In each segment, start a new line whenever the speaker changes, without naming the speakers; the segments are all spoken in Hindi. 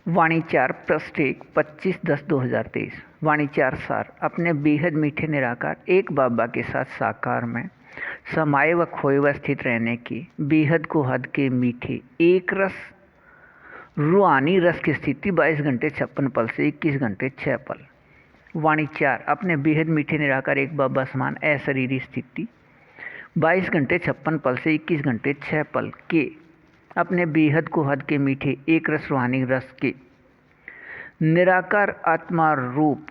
वाणिचार पृष्ठ 1 25/10/2023। वाणिचार सार। अपने बेहद मीठे निराकार एक बाबा के साथ साकार में समाये व खोए व स्थित रहने की बेहद को हद के मीठे एक रस रूहानी रस की स्थिति 22 घंटे 56 पल से 21 घंटे 6 पल। वाणिचार। अपने बेहद मीठे निराकार एक बाबा समान अशरीरी स्थिति 22 घंटे 56 पल से 21 घंटे 6 पल के अपने बेहद को हद के मीठे एक रस रूहानी रस के निराकार आत्मा रूप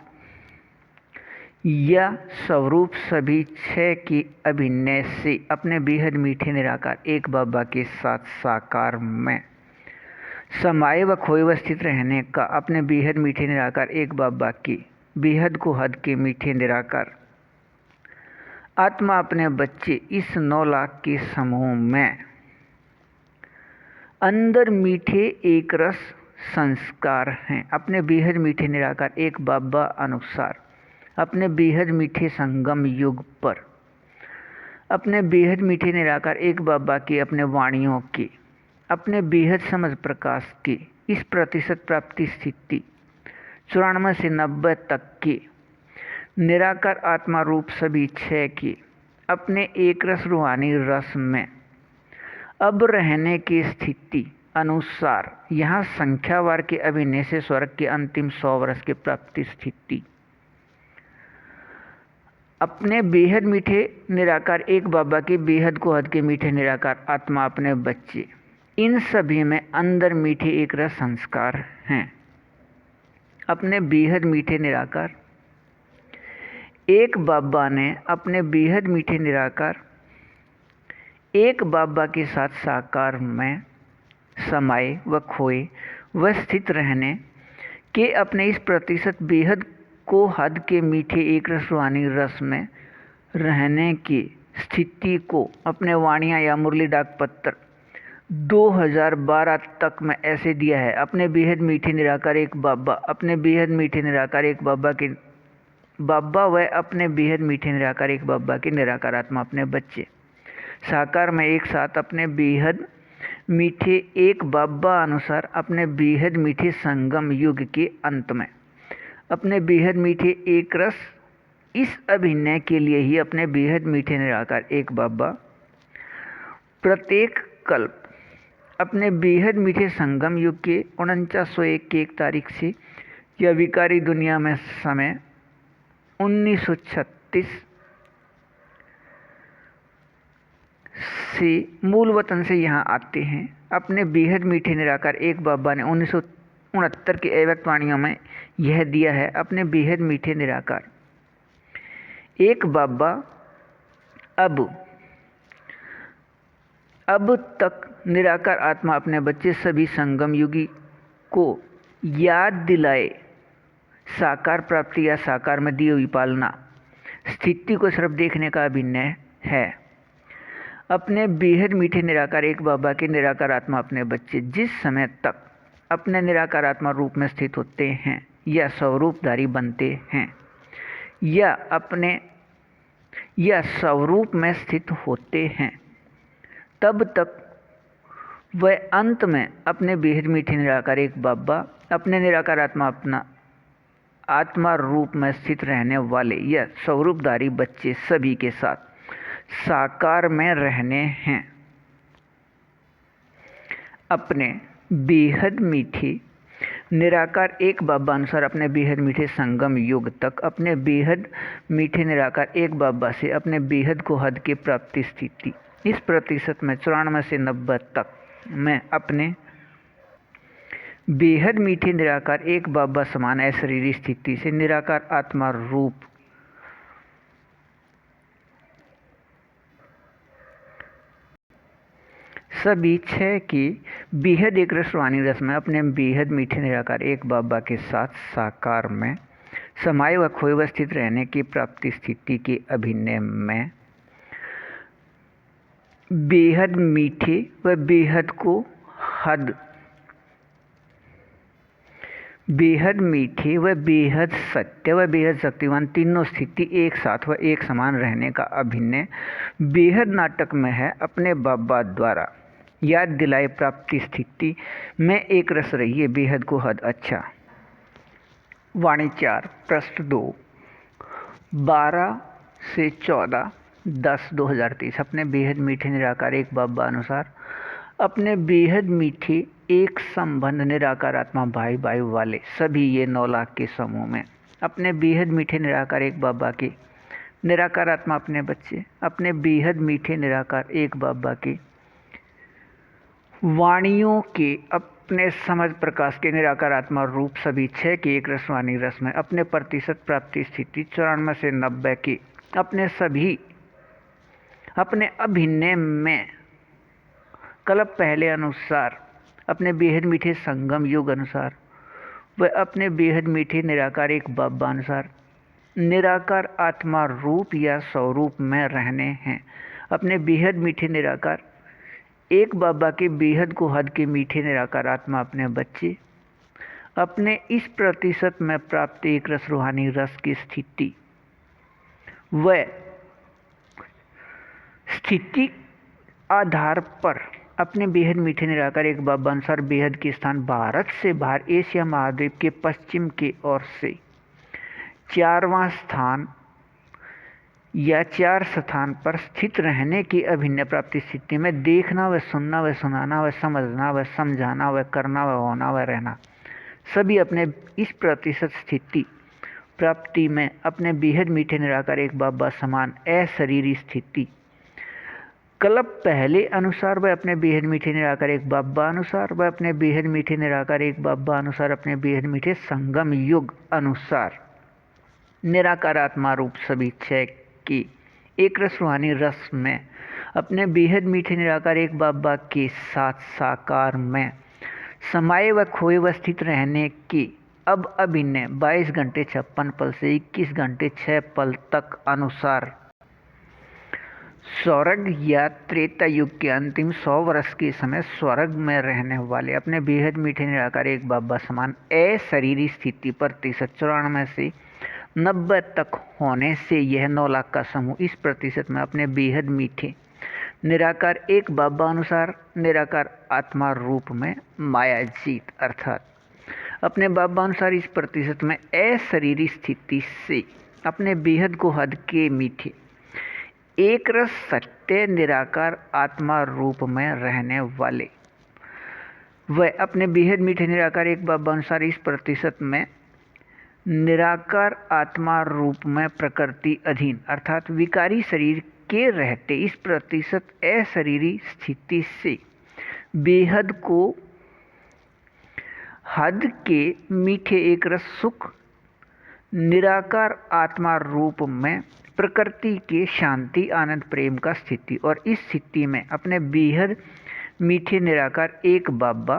या स्वरूप सभी छह के अभिनय से अपने बेहद मीठे निराकार एक बाबा के साथ साकार में समाये व खोए व स्थित रहने का अपने बेहद मीठे निराकार एक बाबा के बेहद को हद के मीठे निराकार आत्मा अपने बच्चे इस 9 लाख के समूह में अंदर मीठे एक रस संस्कार हैं। अपने बेहद मीठे निराकार एक बाबा अनुसार अपने बेहद मीठे संगम युग पर अपने बेहद मीठे निराकार एक बाबा के अपने वाणियों के अपने बेहद समझ प्रकाश के इस प्रतिशत प्राप्ति स्थिति 94 से 90 तक के निराकार आत्मा रूप सभी छह के अपने एक रस रूहानी रस में अब रहने की स्थिति अनुसार यहाँ संख्यावार के अभिनय से स्वर्ग के अंतिम 100 वर्ष के प्राप्ति स्थिति अपने बेहद मीठे निराकार एक बाबा के बेहद को हद के मीठे निराकार आत्मा अपने बच्चे इन सभी में अंदर मीठे एक रस संस्कार हैं। अपने बेहद मीठे निराकार एक बाबा ने अपने बेहद मीठे निराकार एक बाबा के साथ साकार में समाये व खोए व स्थित रहने के अपने इस प्रतिशत बेहद को हद के मीठे एक रस रूहानी रस में रहने की स्थिति को अपने वाणियाँ या मुरली डाक पत्र 2012 तक में ऐसे दिया है। अपने बेहद मीठे निराकार एक बाबा अपने बेहद मीठे निराकार एक बाबा के बाबा व अपने बेहद मीठे निराकार एक बाबा के निराकार आत्मा अपने बच्चे साकार में एक साथ अपने बेहद मीठे एक बाबा अनुसार अपने बेहद मीठे संगम युग के अंत में अपने बेहद मीठे एक रस इस अभिनय के लिए ही अपने बेहद मीठे निराकार एक बाबा प्रत्येक कल्प अपने बेहद मीठे संगम युग के 4901 की 1 तारीख से या विकारी दुनिया में समय 1936 से मूल वतन से यहाँ आते हैं। अपने बेहद मीठे निराकार एक बाबा ने 1969 की अव्यक्त वाणियों में यह दिया है। अपने बेहद मीठे निराकार एक बाबा अब तक निराकार आत्मा अपने बच्चे सभी संगम युगी को याद दिलाए साकार प्राप्ति या साकार में दी हुई पालना स्थिति को सिर्फ देखने का अभिनय है। अपने बेहद मीठे निराकार एक बाबा के निराकार आत्मा अपने बच्चे जिस समय तक अपने निराकार आत्मा रूप में स्थित होते हैं या स्वरूपधारी बनते हैं या स्वरूप में स्थित होते हैं तब तक वह अंत में अपने बेहद मीठे निराकार एक बाबा अपने निराकार आत्मा अपना आत्मा रूप में स्थित रहने वाले या स्वरूपधारी बच्चे सभी के साथ साकार में रहने हैं। अपने बेहद मीठे निराकार एक बाबा अनुसार अपने बेहद मीठे संगम युग तक अपने बेहद मीठे निराकार एक बाबा से अपने बेहद को हद के प्राप्ति स्थिति इस प्रतिशत में 94 से 90 तक में अपने बेहद मीठे निराकार एक बाबा समान अशरीरी स्थिति से निराकार आत्मा रूप सभी छह की बेहद एक रस रूहानी रस में अपने बेहद मीठे निराकार एक बाबा के साथ साकार में समाये व खोए व स्थित रहने की प्राप्ति स्थिति के अभिनय में बेहद मीठे व बेहद को हद बेहद मीठे व बेहद सत्य व बेहद शक्तिवान तीनों स्थिति एक साथ व एक समान रहने का अभिनय बेहद नाटक में है। अपने बाबा द्वारा याद दिलाए प्राप्ति स्थिति में एक रस रहिए बेहद को हद अच्छा। वाणी 4 पृष्ठ 2 12 से 14/10/2023। अपने बेहद मीठे निराकार एक बाबा अनुसार अपने बेहद मीठे एक संबंध निराकार आत्मा भाई भाई वाले सभी ये 9 लाख के समूह में अपने बेहद मीठे निराकार एक बाबा के निराकार आत्मा अपने बच्चे अपने बेहद मीठे निराकार एक बाबा के वाणियों के अपने समझ प्रकाश के निराकार आत्मा रूप सभी 6 के एक रसवाणी रस में अपने प्रतिशत प्राप्ति स्थिति 94 से 90 के अपने सभी अपने अभिनय में कल्प पहले अनुसार अपने बेहद मीठे संगम युग अनुसार वह अपने बेहद मीठे निराकार एक बाबा अनुसार निराकार आत्मा रूप या स्वरूप में रहने हैं। अपने बेहद मीठे निराकार एक बाबा के बेहद को हद के मीठे निराकार आत्मा अपने बच्चे अपने इस प्रतिशत में प्राप्त एक रस रूहानी रस की स्थिति व स्थिति आधार पर अपने बेहद मीठे निराकार एक बाबा अनुसार बेहद के स्थान भारत से बाहर एशिया महाद्वीप के पश्चिम की ओर से 4वां स्थान या 4 स्थान पर स्थित रहने की अभिन्न प्राप्ति स्थिति में देखना व सुनना व सुनाना व समझना व समझाना व करना व होना व रहना सभी अपने इस प्रतिशत स्थिति प्राप्ति में अपने बेहद मीठे निराकार एक बाबा समान अशरीरी स्थिति कल्प पहले अनुसार वह अपने बेहद मीठे निराकार एक बाबा अनुसार वह अपने बेहद मीठे निराकार एक बाबा अनुसार अपने बेहद मीठे संगम युग अनुसार निराकार आत्मा रूप सभी 6 की एक रस रूहानी रस में अपने बेहद मीठे निराकार एक बाबा के साथ साकार में समाये व खोए व स्थित रहने की अब अभिनय 22 घंटे 56 पल से 21 घंटे 6 पल तक अनुसार स्वर्ग या त्रेता युग के अंतिम 100 वर्ष के समय स्वर्ग में रहने वाले अपने बेहद मीठे निराकार एक बाबा समान अशरीरी स्थिति प्रतिशत 94 से 90 तक होने से यह 9 लाख का समूह इस प्रतिशत में अपने बेहद मीठे निराकार एक बाबा अनुसार निराकार आत्मा रूप में माया जीत अर्थात अपने बाबा अनुसार इस प्रतिशत में अशरीरी स्थिति से अपने बेहद को हद के मीठे एक रस सत्य निराकार आत्मा रूप में रहने वाले वह अपने बेहद मीठे निराकार एक बाबा अनुसार इस प्रतिशत में निराकार आत्मा रूप में प्रकृति अधीन अर्थात विकारी शरीर के रहते इस प्रतिशत अशरीरी स्थिति से बेहद को हद के मीठे एक रस सुख निराकार आत्मा रूप में प्रकृति के शांति आनंद प्रेम का स्थिति और इस स्थिति में अपने बेहद मीठे निराकार एक बाबा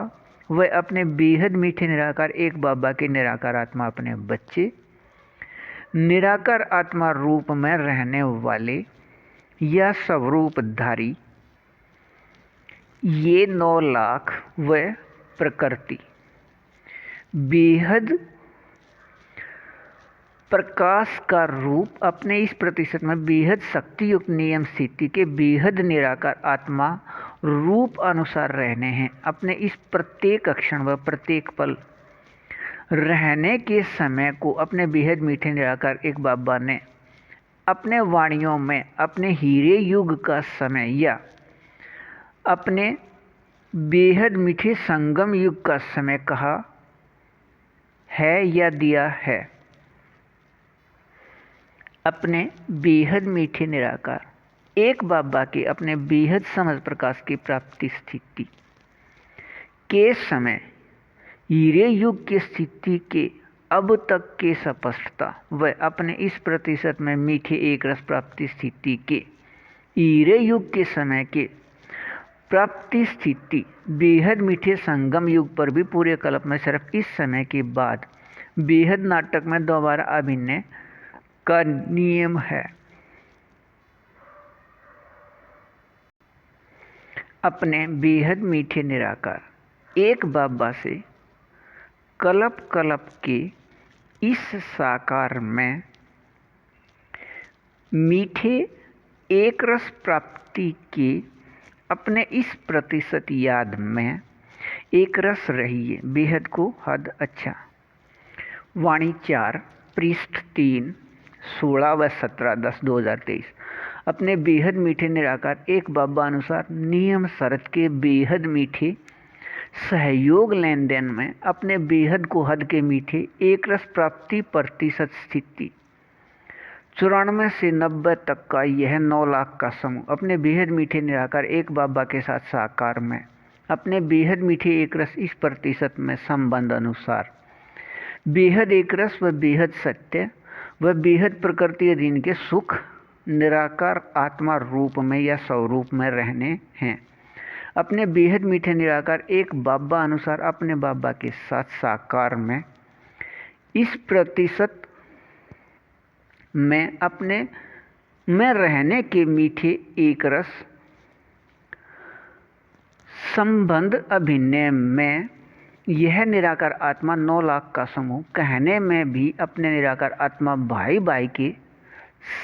व अपने बेहद मीठे निराकार एक बाबा के निराकार आत्मा अपने बच्चे निराकार आत्मा रूप में रहने वाले या स्वरूपधारी ये 9 लाख व प्रकृति बेहद प्रकाश का रूप अपने इस प्रतिशत में बेहद शक्ति युक्त नियम स्थिति के बेहद निराकार आत्मा रूप अनुसार रहने हैं। अपने इस प्रत्येक क्षण व प्रत्येक पल रहने के समय को अपने बेहद मीठे निराकार एक बाबा ने अपने वाणियों में अपने हीरे युग का समय या अपने बेहद मीठे संगम युग का समय कहा है या दिया है। अपने बेहद मीठे निराकार एक बाबा के अपने बेहद समझ प्रकाश की प्राप्ति स्थिति के समय हीरे युग की स्थिति के अब तक के स्पष्टता व अपने इस प्रतिशत में मीठे एक रस प्राप्ति स्थिति के हीरे युग के समय के प्राप्ति स्थिति बेहद मीठे संगम युग पर भी पूरे कल्प में सिर्फ इस समय के बाद बेहद नाटक में दोबारा अभिनय का नियम है। अपने बेहद मीठे निराकार एक बाबा से कल्प कल्प के इस साकार में मीठे एक रस प्राप्ति के अपने इस प्रतिशत याद में एक रस रहिए, बेहद को हद अच्छा। वाणी 4 पृष्ठ 3 16 व 17/10/2023। अपने बेहद मीठे निराकार एक बाबा अनुसार नियम शर्त के बेहद मीठे सहयोग लेन देन में अपने बेहद को हद के मीठे एक रस प्राप्ति प्रतिशत स्थिति 94 से 90 तक का यह 9 लाख का समूह अपने बेहद मीठे निराकार एक बाबा के साथ साकार में अपने बेहद मीठे एक रस इस प्रतिशत में संबंध अनुसार बेहद एक रस व बेहद सत्य व बेहद प्रकृति अधीन के सुख निराकार आत्मा रूप में या स्वरूप में रहने हैं। अपने बेहद मीठे निराकार एक बाबा अनुसार अपने बाबा के साथ साकार में इस प्रतिशत में अपने में रहने के मीठे एक रस संबंध अभिनय में यह निराकार आत्मा 9 लाख का समूह कहने में भी अपने निराकार आत्मा भाई भाई की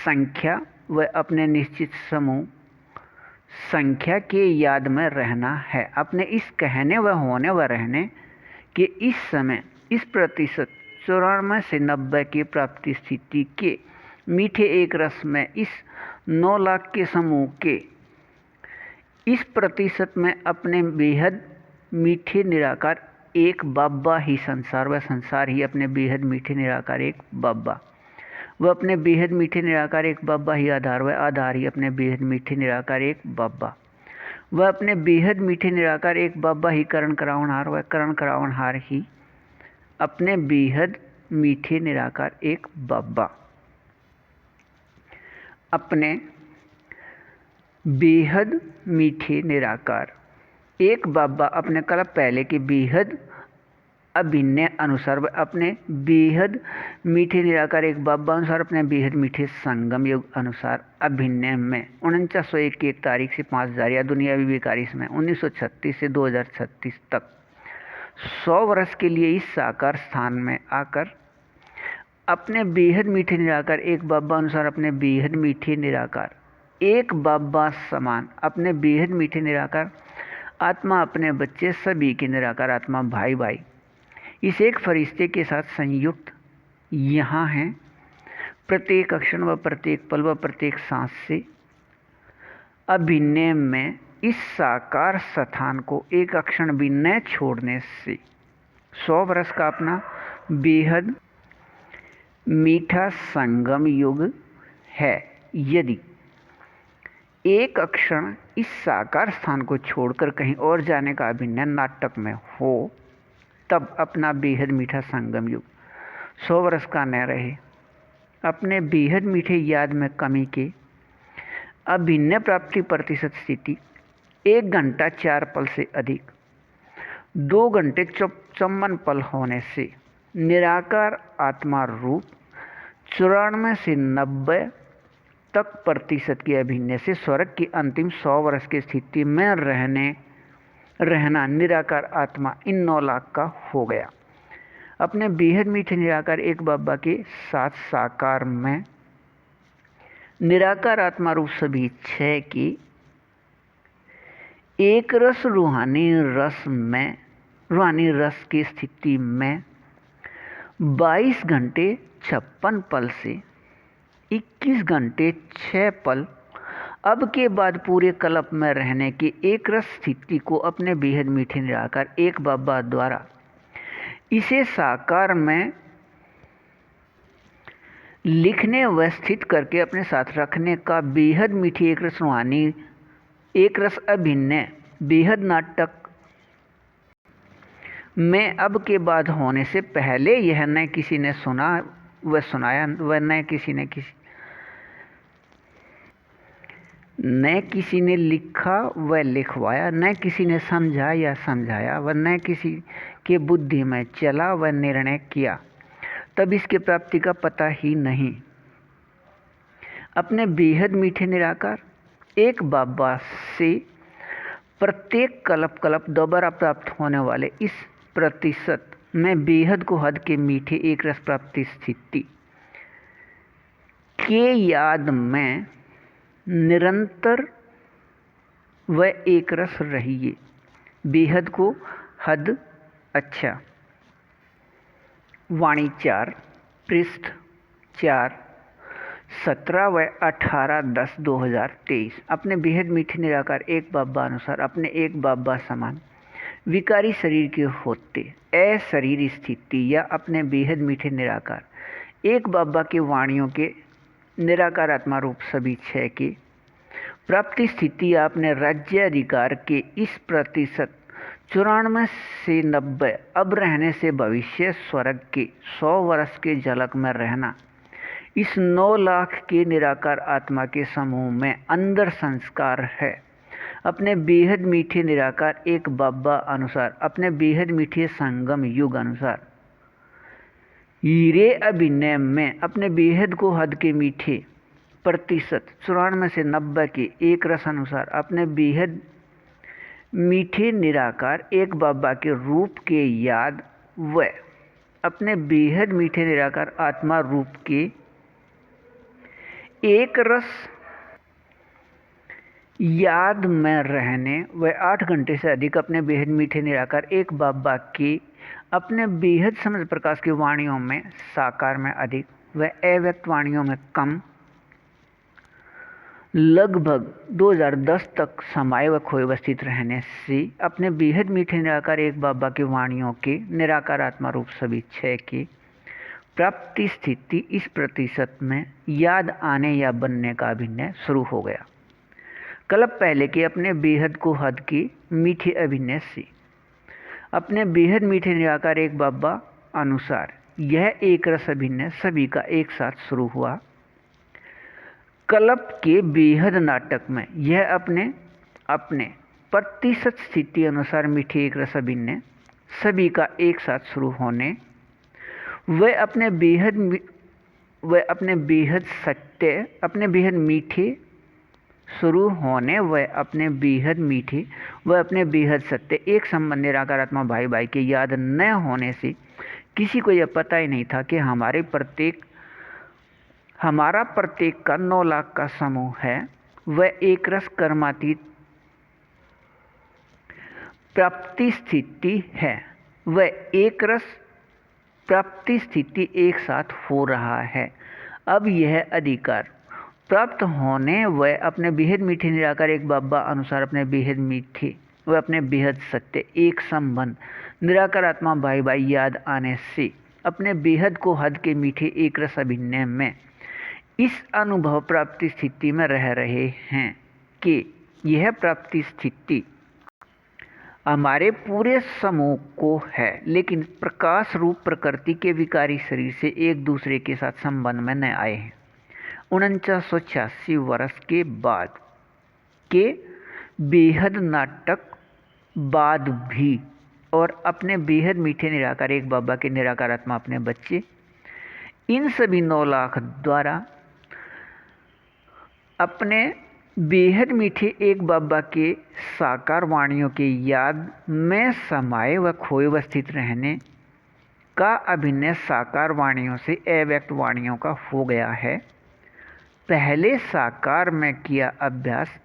संख्या व अपने निश्चित समूह संख्या के याद में रहना है। अपने इस कहने व होने व रहने के इस समय इस प्रतिशत 94 से 90 की प्राप्ति स्थिति के मीठे एक रस में इस 9 लाख के समूह के इस प्रतिशत में अपने बेहद मीठे निराकार एक बाबा ही संसार व संसार ही अपने बेहद मीठे निराकार एक बाबा वह अपने बेहद मीठे निराकार एक बाबा ही आधार व आधार ही अपने बेहद मीठे निराकार एक बाबा वह अपने बेहद मीठे निराकार एक बाबा ही करण करावनहार व करण करावनहार ही अपने बेहद मीठे निराकार एक बाबा अपने बेहद मीठे निराकार एक बाबा अपने कल्प पहले के बेहद अभिनय अनुसार अपने बेहद मीठे निराकार एक बाबा अनुसार अपने बेहद मीठे संगम योग अनुसार अभिनय में 4901 की 1 तारीख से 5000 या दुनियावी बेकारी में 1936 से 2036 तक 100 वर्ष के लिए इस साकार स्थान में आकर अपने बेहद मीठे निराकार एक बाबा अनुसार अपने बेहद मीठे निराकार एक बाबा समान अपने बेहद मीठे निराकार आत्मा अपने बच्चे सभी के निराकार आत्मा भाई भाई इस एक फरिश्ते के साथ संयुक्त यहाँ हैं। प्रत्येक अक्षण व प्रत्येक पल व प्रत्येक सांस से अभिनय में इस साकार स्थान को एक अक्षण भी न छोड़ने से 100 वर्ष का अपना बेहद मीठा संगम युग है। यदि एक अक्षण इस साकार स्थान को छोड़कर कहीं और जाने का अभिनय नाटक में हो तब अपना बेहद मीठा संगम युग 100 वर्ष का न रहे। अपने बेहद मीठे याद में कमी के अभिनय प्राप्ति प्रतिशत स्थिति 1 घंटा 4 पल से अधिक 2 घंटे 54 पल होने से निराकार आत्मा रूप 94 से 90 तक प्रतिशत के अभिनय से स्वर्ग की अंतिम 100 वर्ष की स्थिति में रहना निराकार आत्मा इन 9 लाख का हो गया। अपने बेहद मीठे निराकार एक बाबा के साथ साकार में निराकार आत्मा रूप सभी 6 की एक रस रूहानी रस की स्थिति में 22 घंटे 56 पल से 21 घंटे 6 पल अब के बाद पूरे कल्प में रहने की एक रस स्थिति को अपने बेहद मीठे निराकार एक बाबा द्वारा इसे साकार में लिखने व स्थित करके अपने साथ रखने का बेहद मीठी एक रस रूहानी एक रस अभिनय बेहद नाटक में अब के बाद होने से पहले यह न किसी ने सुना व सुनाया व न किसी ने लिखा व लिखवाया, न किसी ने समझा या समझाया व न किसी के बुद्धि में चला व निर्णय किया, तब इसके प्राप्ति का पता ही नहीं। अपने बेहद मीठे निराकार एक बाबा से प्रत्येक कल्प दोबारा प्राप्त होने वाले इस प्रतिशत में बेहद को हद के मीठे एक रस प्राप्ति स्थिति के याद में निरंतर वह एक रस रहिए, बेहद को हद अच्छा। वाणी 4, पृष्ठ 4, 17 व 18/10/2023। अपने बेहद मीठे निराकार एक बाबा अनुसार अपने एक बाबा समान विकारी शरीर के होते अशरीर स्थिति या अपने बेहद मीठे निराकार एक बाबा के वाणियों के निराकार आत्मा रूप सभी छह के प्राप्ति स्थिति या अपने राज्य अधिकार के इस प्रतिशत 94 से 90 अब रहने से भविष्य स्वर्ग के 100 वर्ष के झलक में रहना, इस 9 लाख के निराकार आत्मा के समूह में अंदर संस्कार है। अपने बेहद मीठे निराकार एक बाबा अनुसार अपने बेहद मीठे संगम युग अनुसार हीरे अभिनय में अपने बेहद को हद के मीठे प्रतिशत 94 से 90 के एक रस अनुसार अपने बेहद मीठे निराकार एक बाबा के रूप के याद व अपने बेहद मीठे निराकार आत्मा रूप के एक रस याद में रहने व 8 घंटे से अधिक अपने बेहद मीठे निराकार एक बाबा के अपने बेहद समझ प्रकाश की वाणियों में साकार में अधिक व अव्यक्त वाणियों में कम लगभग 2010 तक समाये व खोए अवस्थित रहने से अपने बेहद मीठे निराकार एक बाबा के वाणियों के निराकार आत्मा रूप सभी छह के प्राप्ति स्थिति इस प्रतिशत में याद आने या बनने का अभिनय शुरू हो गया। कल्प पहले के अपने बेहद को हद के मीठे अभिनय से अपने बेहद मीठे निराकार एक बाबा अनुसार यह एक रस अभिनय सभी का एक साथ शुरू हुआ। कल्प के बेहद नाटक में यह अपने प्रतिशत स्थिति अनुसार मीठे एक रस अभिनय सभी का एक साथ शुरू होने व अपने बेहद सत्य अपने बेहद मीठे शुरू होने व अपने बेहद मीठे व अपने बेहद सत्य एक संबंध निराकारात्मा भाई भाई के याद न होने से किसी को यह पता ही नहीं था कि हमारा प्रत्येक का 9 लाख का समूह है। वह एक रस कर्मातीत प्राप्ति स्थिति है। वह एक रस प्राप्ति स्थिति एक साथ हो रहा है। अब यह अधिकार प्राप्त होने व अपने बेहद मीठे निराकार एक बाबा अनुसार अपने बेहद मीठे व अपने बेहद सत्य एक संबंध निराकार आत्मा भाई भाई याद आने से अपने बेहद को हद के मीठे एक रस अभिनय में इस अनुभव प्राप्ति स्थिति में रह रहे हैं कि यह प्राप्ति स्थिति हमारे पूरे समूह को है, लेकिन प्रकाश रूप प्रकृति के विकारी शरीर से एक दूसरे के साथ संबंध में न आए हैं। 4986 वर्ष के बाद के बेहद नाटक बाद भी और अपने बेहद मीठे निराकार एक बाबा के निराकार आत्मा अपने बच्चे इन सभी 9 लाख द्वारा अपने बेहद मीठे एक बाबा के साकार वाणियों के याद में समाये व खोए अवस्थित रहने का अभिनय साकार वाणियों से अव्यक्त वाणियों का हो गया है। पहले साकार में किया अभ्यास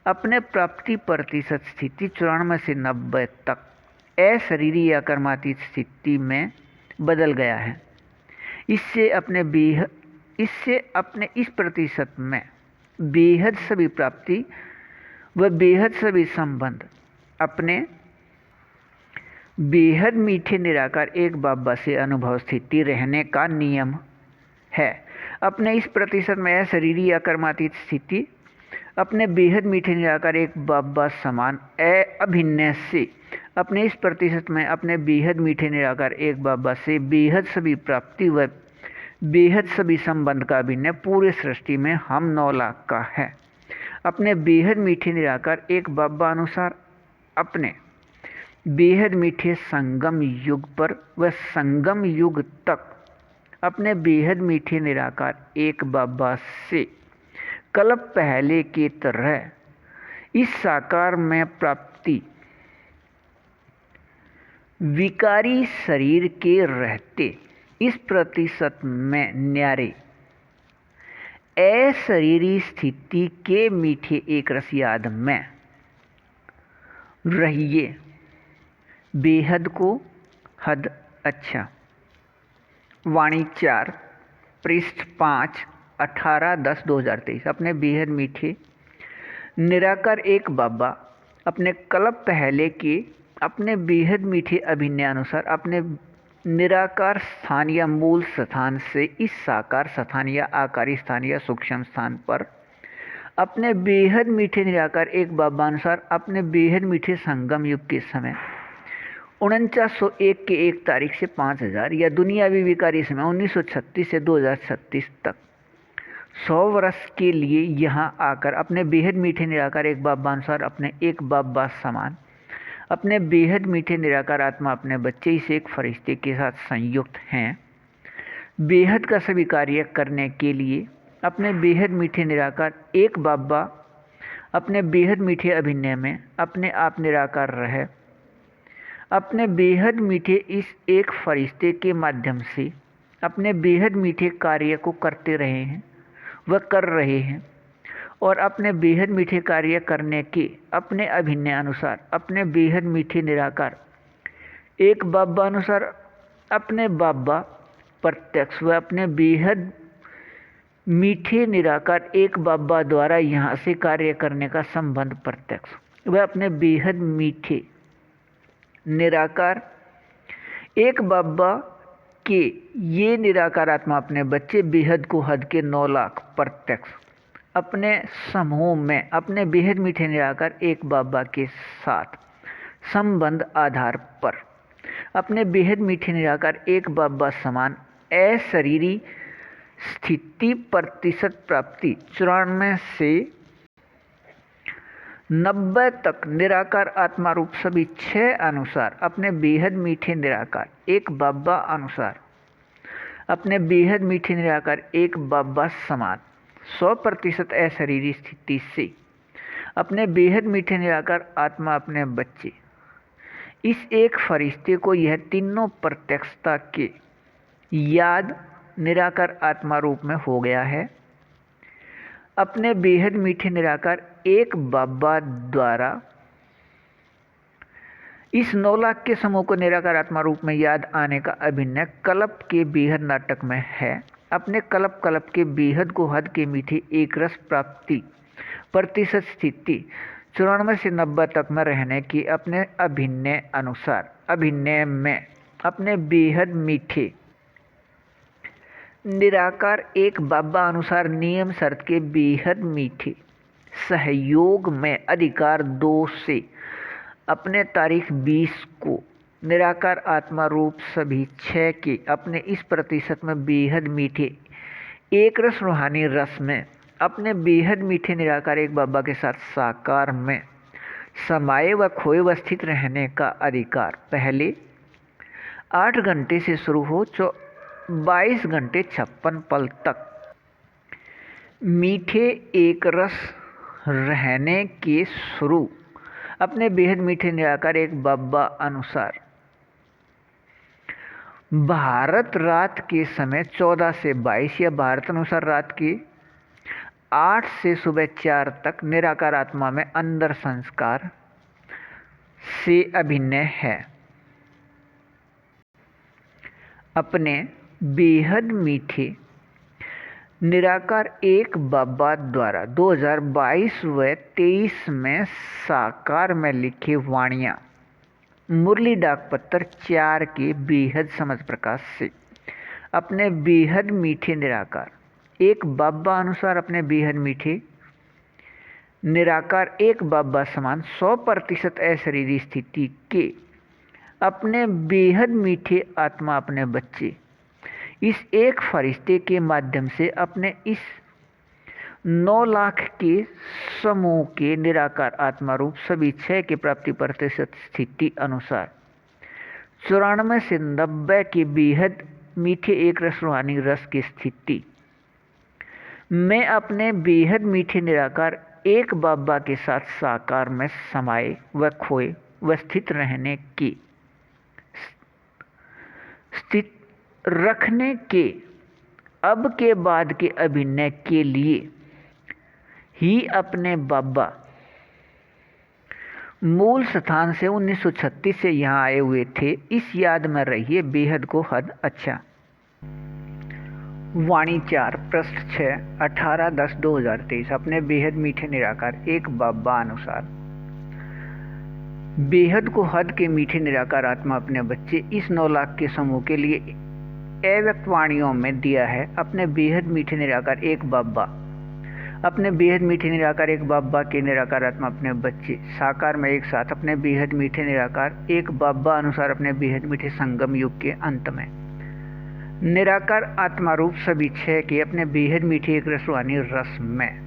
अपने प्राप्ति प्रतिशत स्थिति 94 से 90 तक अशरीरी या कर्मातीत स्थिति में बदल गया है। इससे अपने इस प्रतिशत में बेहद सभी प्राप्ति व बेहद सभी संबंध अपने बेहद मीठे निराकार एक बाबा से अनुभव स्थिति रहने का नियम है। अपने इस प्रतिशत में अशरीरी या कर्मातीत स्थिति अपने बेहद मीठे निराकार एक बाबा समान अभिनय से अपने इस प्रतिशत में अपने बेहद मीठे निराकार एक बाबा से बेहद सभी प्राप्ति व बेहद सभी संबंध का अभिनय पूरे सृष्टि में हम 9 लाख का है। अपने बेहद मीठे निराकार एक बाबा अनुसार अपने बेहद मीठे संगम युग पर व संगम युग तक अपने बेहद मीठे निराकार एक बाबा से कल्प पहले की तरह इस साकार में प्राप्ति विकारी शरीर के रहते इस प्रतिशत में न्यारे अशरीरी स्थिति के मीठे एक रस याद में रहिए, बेहद को हद अच्छा। वाणी 4 पृष्ठ 5 18/10/2023। अपने बेहद मीठे निराकार एक बाबा अपने कल्प पहले के अपने बेहद मीठे अभिनय अनुसार अपने निराकार स्थान या मूल स्थान से इस साकार स्थान या आकारी स्थान या सूक्ष्म स्थान पर अपने बेहद मीठे निराकार एक बाबा अनुसार अपने बेहद मीठे संगम युग के समय 4901 के 1 तारीख से 5000 या दुनियावी विकारी समय 1936 से 2036 तक 100 वर्ष के लिए यहाँ आकर अपने बेहद मीठे निराकार एक बाबा अनुसार अपने एक बाबा समान अपने बेहद मीठे निराकार आत्मा अपने बच्चे इस एक फरिश्ते के साथ संयुक्त हैं। बेहद का सभी कार्य करने के लिए अपने बेहद मीठे निराकार एक बाबा अपने बेहद मीठे अभिनय में अपने आप निराकार रहे, अपने बेहद मीठे इस एक फरिश्ते के माध्यम से अपने बेहद मीठे कार्य को करते रहे हैं व कर रहे हैं और अपने बेहद मीठे कार्य करने के अपने अभिनय अनुसार अपने बेहद मीठे निराकार एक बाबा अनुसार अपने बाबा प्रत्यक्ष व अपने बेहद मीठे निराकार एक बाबा द्वारा यहाँ से कार्य करने का संबंध प्रत्यक्ष व अपने बेहद मीठे निराकार एक बाबा के ये निराकार आत्मा अपने बच्चे बेहद को हद के 9 लाख प्रत्यक्ष अपने समूह में अपने बेहद मीठे निराकार एक बाबा के साथ संबंध आधार पर अपने बेहद मीठे निराकार एक बाबा समान अशरीरी स्थिति प्रतिशत प्राप्ति 94 से 90 तक निराकार आत्मा रूप सभी 6 अनुसार अपने बेहद मीठे निराकार एक बाबा अनुसार अपने बेहद मीठे निराकार एक बाबा समान 100% अशरीरी स्थिति से अपने बेहद मीठे निराकार आत्मा अपने बच्चे इस एक फरिश्ते को यह तीनों प्रत्यक्षता के याद निराकार आत्मा रूप में हो गया है। अपने बेहद मीठे निराकार एक बाबा द्वारा इस 9 लाख के समूह को निराकार आत्मा रूप में याद आने का अभिनय कल्प के बेहद नाटक में है। अपने कल्प के बेहद को हद के मीठे एक रस प्राप्ति प्रतिशत स्थिति 94 से 90 तक में रहने की अपने अभिनय अनुसार अभिनय में अपने बेहद मीठे निराकार एक बाबा अनुसार नियम शर्त के बेहद मीठे सहयोग में अधिकार 2 से अपने तारीख 20 को निराकार आत्मा रूप सभी 6 के अपने इस प्रतिशत में बेहद मीठे एक रस रूहानी रस में अपने बेहद मीठे निराकार एक बाबा के साथ साकार में समाये व खोए व स्थित रहने का अधिकार पहले 8 घंटे से शुरू हो 22 घंटे 56 पल तक मीठे एक रस रहने के शुरू अपने बेहद मीठे निराकार एक बाबा अनुसार भारत रात के समय 14 से 22 या भारत अनुसार रात के 8 से सुबह 4 तक निराकार आत्मा में अंदर संस्कार से अभिनय है। अपने बेहद मीठे निराकार एक बाबा द्वारा 2022 व 23 में साकार में लिखे वाणियाँ मुरली डाकपत्र 4 के बेहद समझ प्रकाश से अपने बेहद मीठे निराकार एक बाबा अनुसार अपने बेहद मीठे निराकार एक बाबा समान 100% अशरीरी स्थिति के अपने बेहद मीठे आत्मा अपने बच्चे इस एक फरिश्ते के माध्यम से अपने इस 9 लाख के समूह के निराकार आत्मा रूप सभी 6 के प्राप्ति प्रतिशत स्थिति अनुसार 94 से 90 के बेहद मीठे एक रस रूहानी रस की स्थिति में अपने बेहद मीठे निराकार एक बाबा के साथ साकार में समाये व खोए व स्थित रहने की स्थित रखने के अब के बाद के अभिनय के लिए ही अपने बाबा मूल स्थान से 1936 से यहाँ आए हुए थे। इस याद में रहिए बेहद को हद अच्छा। वाणी 4 पृष्ठ 6 18/10/2023। अपने बेहद मीठे निराकार एक बाबा अनुसार बेहद को हद के मीठे निराकार आत्मा अपने बच्चे इस 9 लाख के समूह के लिए अव्यक्त वाणियों में दिया है। अपने बेहद मीठे निराकार एक बाबा अपने बेहद मीठे निराकार एक बाबा के निराकार आत्मा अपने बच्चे साकार में एक साथ अपने बेहद मीठे निराकार एक बाबा अनुसार अपने बेहद मीठे संगम युग के अंत में निराकार आत्मा रूप सभी 6 के अपने बेहद मीठे एक रसवानी रस में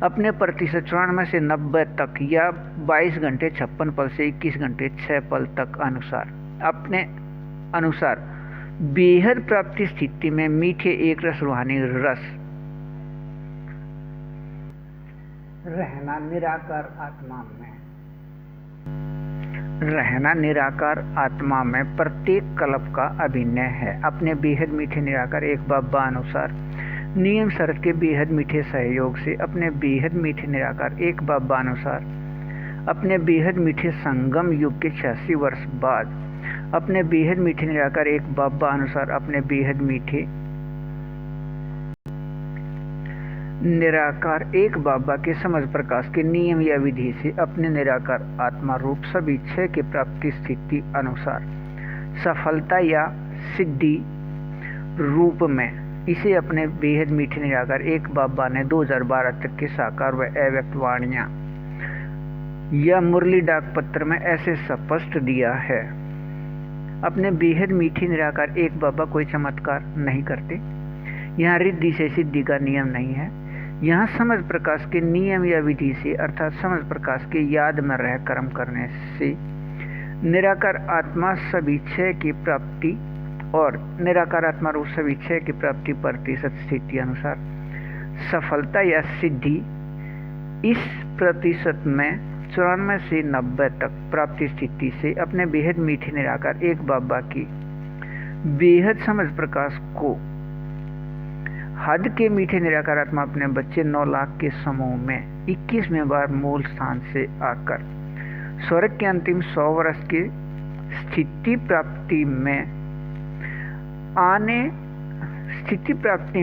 अपने प्रतिशत 94 से 90 तक या 22 घंटे 56 पल से 21 घंटे 6 पल तक अनुसार अपने अनुसार बेहद प्राप्ति स्थिति में मीठे एक रस रूहानी रस रहना निराकार आत्मा में प्रत्येक कल्प का अभिनय है। अपने बेहद मीठे निराकार एक बाबा अनुसार नियम शर्त के बेहद मीठे सहयोग से अपने बेहद मीठे निराकार एक बाबा अनुसार अपने बेहद मीठे संगम युग के 86 वर्ष बाद अपने बेहद मीठे निराकार एक बाबा अनुसार अपने बेहद मीठे निराकार एक बाबा के समझ प्रकाश के नियम या विधि से अपने निराकार आत्मा रूप सभी 6 के प्राप्ति स्थिति अनुसार सफलता या सिद्धि रूप में इसे अपने बेहद मीठे निराकार एक बाबा ने 2012 तक के साकार व अव्यक्त वाणियां या मुरली डाक पत्र में ऐसे स्पष्ट दिया है। अपने बेहद मीठे निराकार एक बाबा कोई चमत्कार नहीं करते। यहाँ रिद्धि से सिद्धि का नियम नहीं है। यहाँ समझ प्रकाश के नियम या विधि से अर्थात समझ प्रकाश के याद में रह कर्म करने से निराकार आत्मा सभी 6 की प्राप्ति और निराकार आत्मा रूप सभी 6 की प्राप्ति प्रतिशत स्थिति अनुसार सफलता या सिद्धि इस प्रतिशत में 94 से 90 तक प्राप्ति स्थिति से अपने बेहद मीठे निराकार एक बाबा की बेहद समझ प्रकाश को हद के मीठे निराकार आत्मा अपने बच्चे 9 लाख के समूह में 21वें बार मूल स्थान से आकर स्वर्ग के अंतिम 100 वर्ष के स्थिति प्राप्ति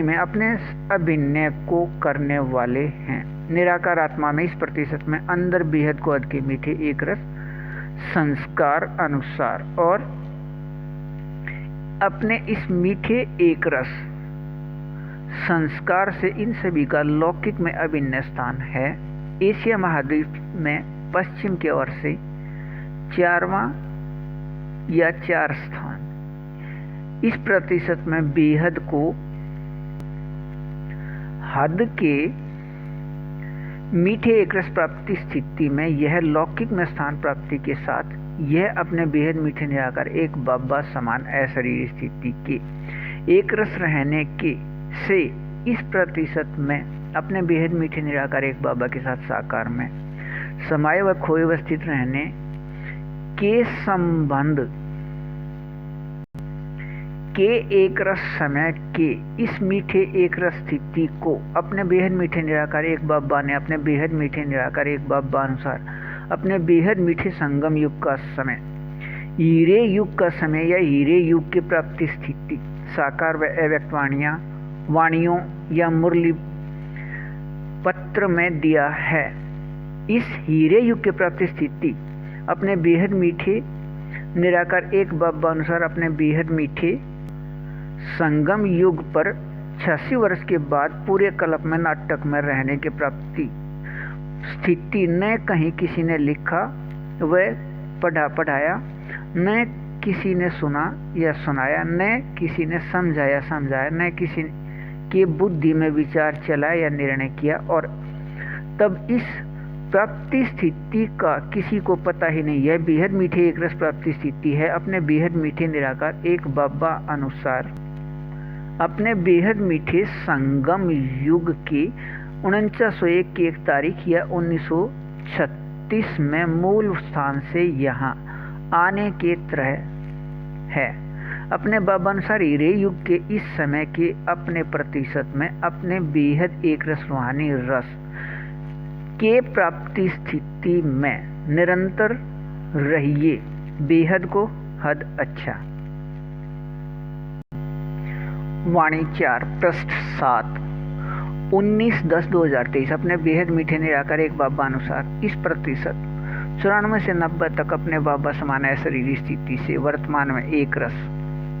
में अपने अभिनय को करने वाले हैं। निराकार आत्मा में इस प्रतिशत में अंदर बेहद को हद के मीठे एक रस संस्कार अनुसार और अपने इस मीठे एक रस संस्कार से इन सभी का लौकिक में अभिन्न स्थान है। एशिया महाद्वीप में पश्चिम की ओर से 4वां या 4 स्थान। इस प्रतिशत में बेहद को हद के मीठे एक रस प्राप्ति स्थिति में यह लौकिक में स्थान प्राप्ति के साथ यह अपने बेहद मीठे निराकार एक बाबा समान अशरीर स्थिति के एक रस रहने के से इस प्रतिशत में अपने बेहद मीठे निराकार एक बाबा के साथ साकार में समाये व खोए व स्थित रहने के संबंध के एक रस समय के इस मीठे एक रस स्थिति को अपने बेहद मीठे निराकार एक बाबा ने अपने बेहद मीठे निराकार एक बाबा अनुसार अपने बेहद मीठे संगम युग का समय हीरे युग का समय या हीरे युग की प्राप्ति स्थिति साकार व अव्यक्त वाणियों या मुरली पत्र में दिया है। इस हीरे युग की प्राप्ति स्थिति अपने बेहद मीठे निराकार एक बाबा अनुसार अपने बेहद मीठे संगम युग पर 86 वर्ष के बाद पूरे कल्प में नाटक में रहने की प्राप्ति स्थिति न कहीं किसी ने लिखा व पढ़ाया, न किसी ने सुना या सुनाया, न किसी ने समझाया, न किसी के बुद्धि में विचार चलाया या निर्णय किया, और तब इस प्राप्ति स्थिति का किसी को पता ही नहीं। यह बेहद मीठे एक रस प्राप्ति स्थिति है। अपने बेहद मीठे निराकार एक बाबा अनुसार अपने बेहद मीठे संगम युग के 4901 की 1 तारीख या 1936 में मूल स्थान से यहाँ आने के तरह है। अपने बाबा अनुसार हीरे युग के इस समय के अपने प्रतिशत में अपने बेहद एक रस रूहानी रस के प्राप्ति स्थिति में निरंतर रहिए। बेहद को हद अच्छा। वाणी 4 पृष्ठ 7 19/10/2023 अपने बेहद मीठे निराकार एक बाबा अनुसार इस प्रतिशत 94 से 90 तक अपने बाबा समान अशरीरी स्थिति से वर्तमान में एक रस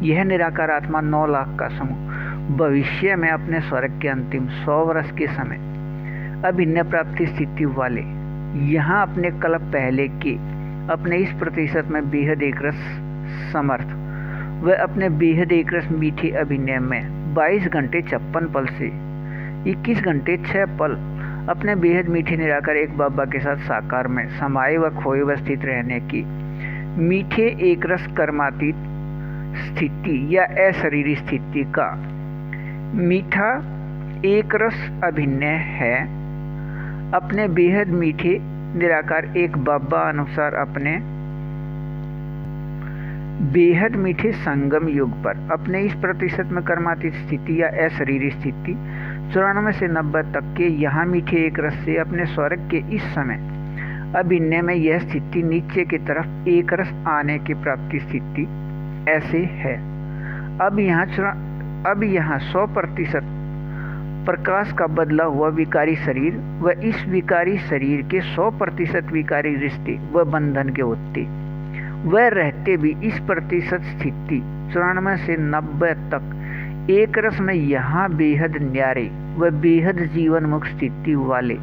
यह निराकार आत्मा 9 लाख का समूह भविष्य में अपने स्वर्ग के अंतिम 100 वर्ष के समय अभिन्न प्राप्ति स्थिति वाले यहाँ अपने कल्प पहले के अपने इस प्रतिशत में बेहद एक रस समर्थ व अपने बेहद एक रस मीठे अभिनय में 22 घंटे 56 पल से 21 घंटे 6 पल अपने बेहद मीठे निराकार एक बाबा के साथ साकार में समाये व खोए व स्थित रहने की मीठे एक रस कर्मातीत स्थिति या अशरीरी स्थिति का मीठा एक रस अभिनय है। अपने बेहद मीठे निराकार एक बाबा अनुसार अपने बेहद मीठे संगम युग पर अपने इस प्रतिशत में कर्मातीत स्थिति या अशरीरी स्थिति 94 से 90 तक के यहाँ मीठे एक रस से अपने स्वर्ग के इस समय अभिनय में यह स्थिति नीचे की तरफ एक रस आने की प्राप्ति स्थिति ऐसे है। अब यहाँ 100% प्रकाश का बदला हुआ विकारी शरीर व इस विकारी शरीर के 100% विकारी रिश्ते व बंधन के होते वह रहते भी इस प्रतिशत स्थिति 94 से 90 तक एक रस में यहाँ बेहद न्यारे व बेहद जीवन मुक्त स्थिति वाले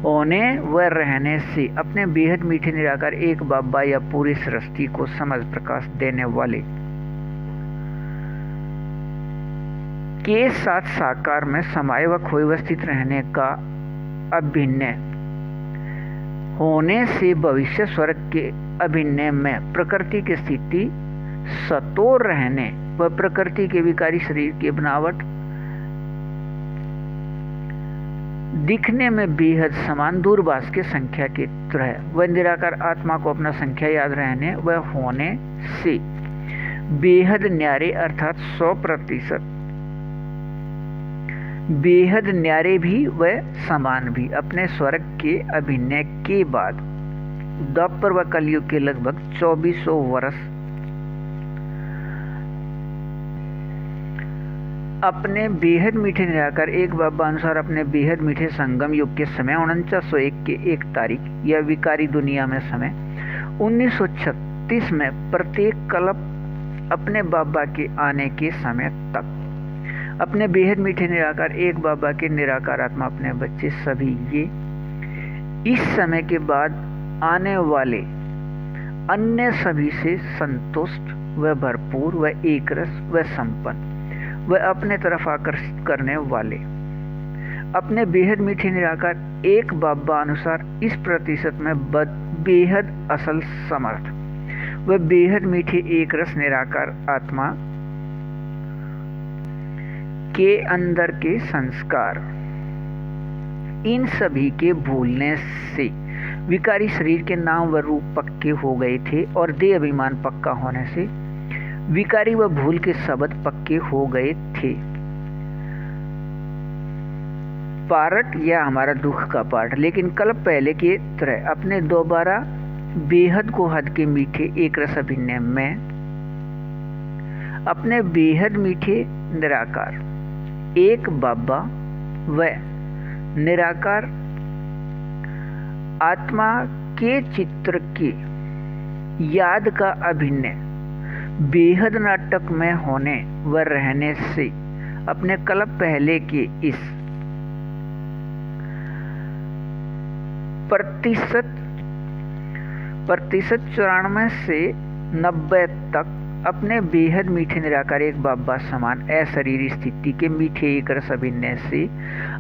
होने व रहने से अपने बेहद मीठे निराकार एक बाबा या पूरी सृष्टि को समझ प्रकाश देने वाले के साथ साकार में समाये व खोए व स्थित रहने का अभिनय होने से भविष्य स्वर्ग के अभिनय में प्रकृति की स्थिति सतोर रहने व प्रकृति के विकारी शरीर की बनावट दिखने में बेहद समान दूरभाष के संख्या की तरह व निराकार आत्मा को अपना संख्या याद रहने व होने से बेहद न्यारे अर्थात 100% बेहद न्यारे भी व समान भी अपने स्वर्ग के अभिनय के बाद द्वापर व कलयुग के लगभग 2400 वर्ष अपने बेहद मीठे निराकार एक बाबा अनुसार अपने बेहद मीठे संगम युग के समय 4901 के 1 तारीख या विकारी दुनिया में समय 1936 में प्रत्येक कल्प अपने बाबा के आने के समय तक अपने बेहद मीठे निराकार एक बाबा के निराकार आत्मा अपने बच्चे सभी ये इस समय के बाद आने वाले अन्य सभी से संतुष्ट व भरपूर व एकरस व संपन्न व अपने तरफ आकर्षित करने वाले अपने बेहद मीठे निराकार एक बाबा अनुसार इस प्रतिशत में बेहद असल समर्थ व बेहद मीठे एक रस निराकार आत्मा के अंदर के संस्कार इन सभी के भूलने से विकारी शरीर के नाम व रूप पक्के हो गए थे और देह अभिमान पक्का होने से विकारी व भूल के शब्द पक्के हो गए थे। पार्ट या हमारा दुख का पार्ट लेकिन कल पहले के तरह अपने दोबारा बेहद को हद के मीठे एक रस अभिनय में अपने बेहद मीठे निराकार एक बाबा व निराकार आत्मा के चित्र के याद का अभिनय बेहद नाटक में होने व रहने से अपने कल्प पहले के इस प्रतिशत 94 से 90 तक अपने बेहद मीठे निराकार एक बाबा समान अशरीरी स्थिति के मीठे एक रस अभिनय से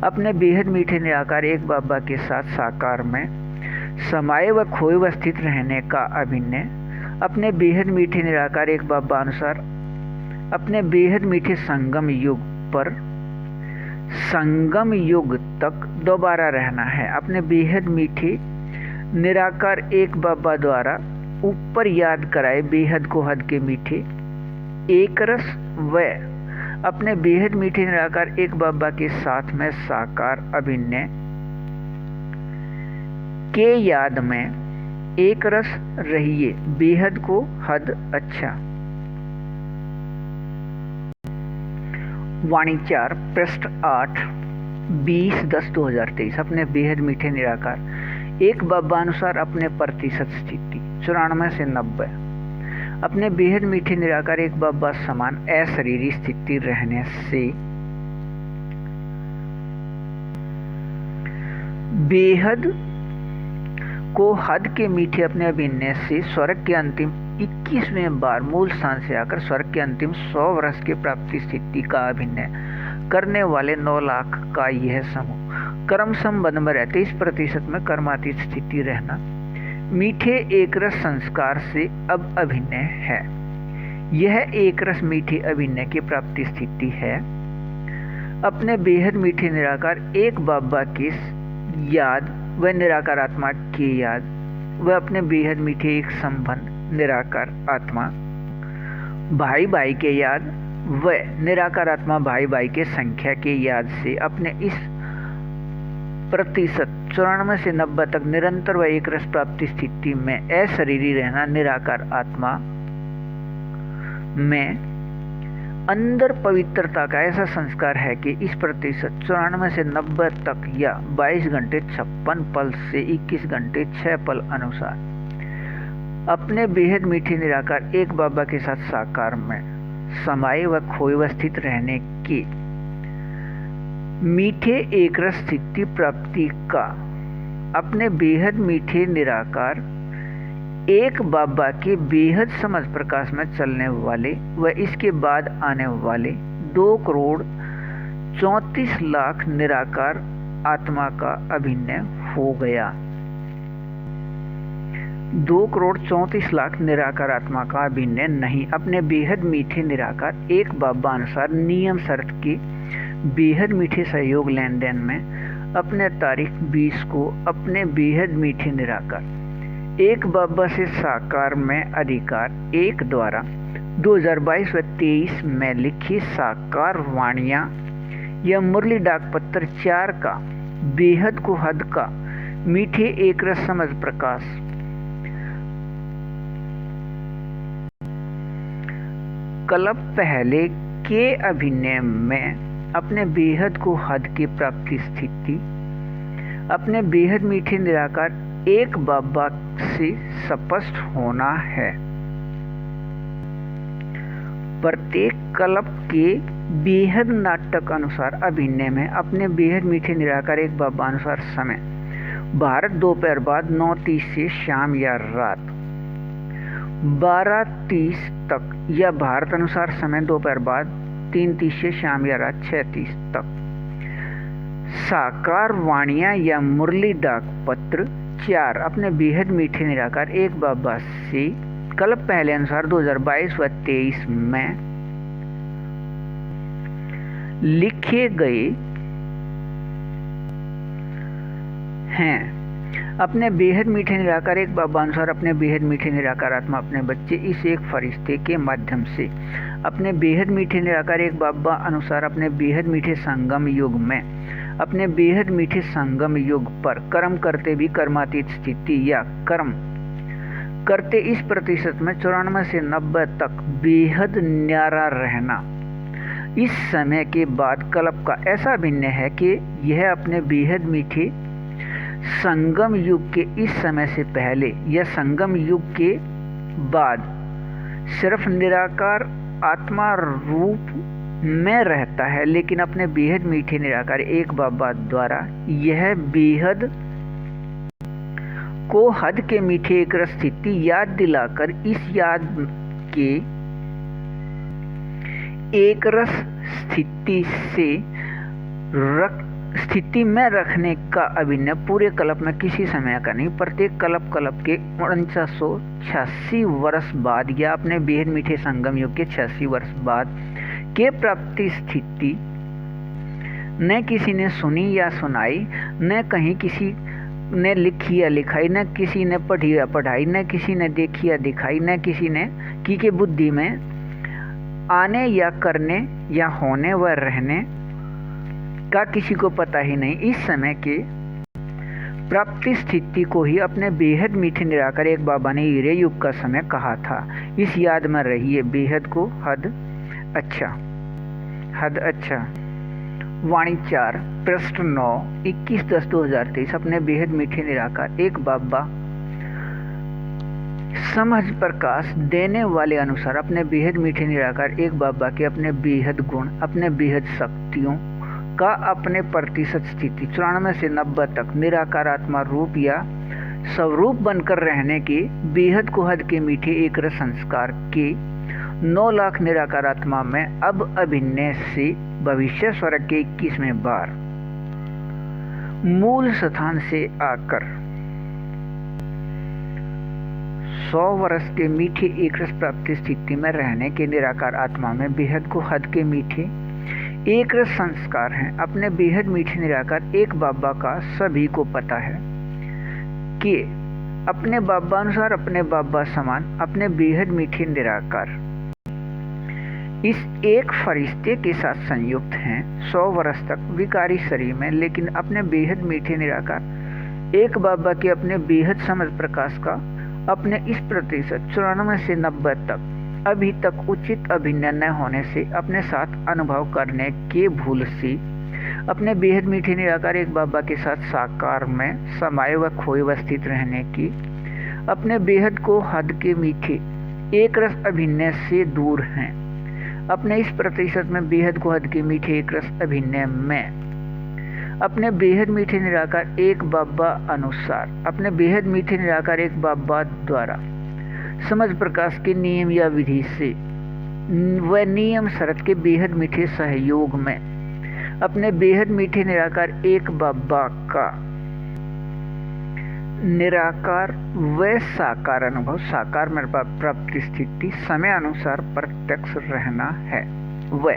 अपने बेहद मीठे निराकार एक बाबा के साथ साकार में समाये व खोए व स्थित रहने का अभिनय अपने बेहद मीठे निराकार एक बाबा अनुसार अपने बेहद मीठे संगम युग पर संगम युग तक दोबारा रहना है। अपने बेहद मीठे निराकार एक बाबा द्वारा ऊपर याद कराए बेहद को हद के मीठे एक रस व अपने बेहद मीठे निराकार एक बाबा के साथ में साकार अभिनय के याद में एक रस रहिए बेहद को हद अच्छा। वाणी 4 पृष्ठ 8 20/10/2023 अपने बेहद मीठे निराकार एक बाबा अनुसार अपने प्रतिशत स्थिति 94 से 90 अपने बेहद मीठे निराकार एक बाबा समान अशरीरी स्थिति रहने से बेहद को हद के मीठे अपने अभिनय से स्वर्ग के अंतिम 21वें बार मूल स्थान से आकर स्वर्ग के अंतिम 100 वर्ष की प्राप्ति स्थिति का अभिनय करने वाले 9 लाख का यह समूह कर्म संबंध में रहते 30% में कर्मातीत स्थिति रहना मीठे एक रस संस्कार से अब अभिनय है। यह एक रस मीठे अभिनय की प्राप्ति स्थिति है। अपने बेहद मीठे निराकार एक बाबा की याद व निराकार आत्मा की याद व अपने बेहद मीठे एक संबंध निराकार आत्मा भाई भाई के याद व निराकार आत्मा भाई भाई के संख्या के याद से अपने इस प्रतिशत 94 से 90 तक निरंतर व एक रस प्राप्ति स्थिति में अशरीरी रहना निराकार आत्मा में अंदर पवित्रता का ऐसा संस्कार है कि इस प्रतिशत 94 से 90 तक या 22 घंटे 56 पल से 21 घंटे 6 पल अनुसार अपने बेहद मीठे निराकार एक बाबा के साथ साकार में समाये व खोए व स्थित रहने की मीठे एक रस स्थिति प्राप्ति का अपने बेहद मीठे निराकार एक बाबा के बेहद समझ प्रकाश में चलने वाले व इसके बाद आने वाले 2,34,00,000 निराकार आत्मा का अभिनय हो गया। 2,34,00,000 निराकार आत्मा का अभिनय नहीं, अपने बेहद मीठे निराकार एक बाबा अनुसार नियम शर्त के बेहद मीठे सहयोग लेन देन में अपने तारीख 20 को अपने बेहद मीठे निराकार एक बाबा से साकार में अधिकार एक द्वारा 2022 व 23 में लिखी साकार वाणियां या मुरली डाक पत्र 4 का बेहद को हद का मीठे एक रस समझ प्रकाश कल्प पहले के अभिनय में अपने बेहद को हद की प्राप्ति स्थिति अपने बेहद मीठे निराकार एक बाबा से स्पष्ट होना है। प्रत्येक कल्प के बेहद नाटक अनुसार अभिनय में अपने बेहद मीठे निराकार एक बाबा अनुसार समय भारत दोपहर बाद 9:30 से शाम या रात 12:30 तक या भारत अनुसार समय दोपहर बाद 3:30 से शाम या रात 6:30 तक साकार वाणियां या मुरली डाक पत्र 4 अपने बेहद मीठे निराकार एक बाबा से कल्प पहले अनुसार 2022 व 23 में लिखे गए हैं। अपने बेहद मीठे निराकार एक बाबा अनुसार अपने बेहद मीठे निराकार आत्मा अपने बच्चे इस एक फरिश्ते के माध्यम से अपने बेहद मीठे निराकार एक बाबा अनुसार अपने बेहद मीठे संगम युग में अपने बेहद मीठे संगम युग पर कर्म करते भी कर्मातीत स्थिति या कर्म करते इस प्रतिशत में 94 से 90 तक बेहद न्यारा रहना इस समय के बाद कल्प का ऐसा भिन्न है कि यह अपने बेहद मीठे संगम युग के इस समय से पहले या संगम युग के बाद सिर्फ निराकार आत्मा रूप में रहता है, लेकिन अपने बेहद मीठे निराकार एक बाबा द्वारा यह बेहद को हद के मीठे एक रस स्थिति याद दिलाकर इस याद के एक रस स्थिति से स्थिति में रखने का अभिनय पूरे कल्प में किसी समय का नहीं, प्रत्येक कल्प के 4986 वर्ष बाद या अपने बेहद मीठे संगम युग के 86 वर्ष बाद के प्राप्ति स्थिति न किसी ने सुनी या सुनाई, न कहीं किसी ने लिखी या लिखाई, न किसी ने पढ़ी या पढ़ाई, न किसी ने देखी या दिखाई, न किसी ने की के बुद्धि में आने या करने या होने व रहने का किसी को पता ही नहीं। इस समय के प्राप्ति स्थिति को ही अपने बेहद मीठे निराकार एक बाबा ने हीरे युग का समय कहा था। इस याद में रहिए, बेहद को हद अच्छा। हद अच्छा। वाणी 4 पृष्ठ 9 21/10/2023। अपने बेहद मीठे निराकार एक बाबा समझ प्रकाश देने वाले अनुसार अपने बेहद मीठे निराकार एक बाबा के अपने बेहद गुण, अपने बेहद शक्तियों का अपने प्रतिशत स्थिति 94 से 90 तक निराकार आत्मा रूप या स्वरूप बनकर रहने के बेहद को हद के मीठे एक रस संस्कार के 9 लाख निराकार आत्मा में अब अभिनय से भविष्य स्वर्ग के 21वें बार मूल स्थान से आकर 100 वर्ष के मीठे एक रस प्राप्ति स्थिति में रहने के निराकार आत्मा में बेहद को हद के मीठे एक रस संस्कार हैं। अपने बेहद मीठे निराकार एक बाबा का सभी को पता है कि अपने बाबा अनुसार, अपने बाबा समान, अपने बेहद मीठे निराकार इस एक फरिश्ते के साथ संयुक्त हैं 100 वर्ष तक विकारी शरीर में। लेकिन अपने बेहद मीठे निराकार एक बाबा के अपने बेहद समझ प्रकाश का अपने इस प्रतिशत 94 से 90 तक अभी तक उचित अभिनय न होने से अपने साथ अनुभव करने के भूल से अपने बेहद मीठे निराकार एक बाबा के साथ साकार में समाये व खोए व स्थित रहने की अपने बेहद को हद के मीठे एक रस अभिनय से दूर हैं। अपने इस प्रतिशत में बेहद को हद के मीठे एक रस अभिनय में अपने बेहद मीठे निराकार एक बाबा अनुसार अपने बेहद मीठे निराकार एक बाबा द्वारा समझ प्रकाश के नियम या विधि से व नियम शरत के बेहद मीठे सहयोग में अपने बेहद मीठे निराकार एक बाबा का निराकार व साकार अनुभव, साकार में प्राप्ति स्थिति समय अनुसार प्रत्यक्ष रहना है। वह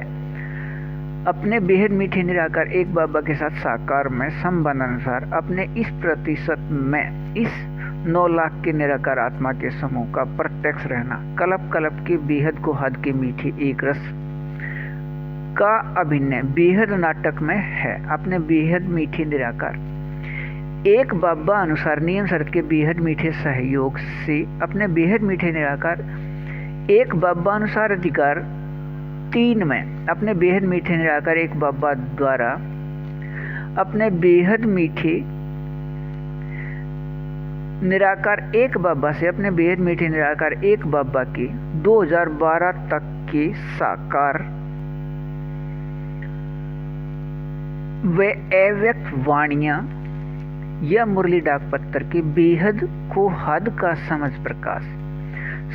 अपने बेहद मीठे निराकार एक बाबा के साथ साकार में संबंध अनुसार अपने इस प्रतिशत में इस 9 लाख के निराकार आत्मा के समूह का प्रत्यक्ष रहना कल्प कल्प के बेहद को हद के मीठे एक रस का अभिनय बेहद नाटक में है। अपने बेहद मीठे निराकार एक बाबा अनुसार नियम शर्त के बेहद मीठे सहयोग से अपने बेहद मीठे निराकार एक बाबा अनुसार अधिकार 3 में अपने बेहद मीठे निराकार एक बाबा द्वारा अपने बेहद मीठे निराकार एक बाबा से अपने बेहद मीठे निराकार एक बाबा के 2012 तक के साकार व अव्यक्त वाणियां या मुरली डाक पत्थर के बेहद को हद का समझ प्रकाश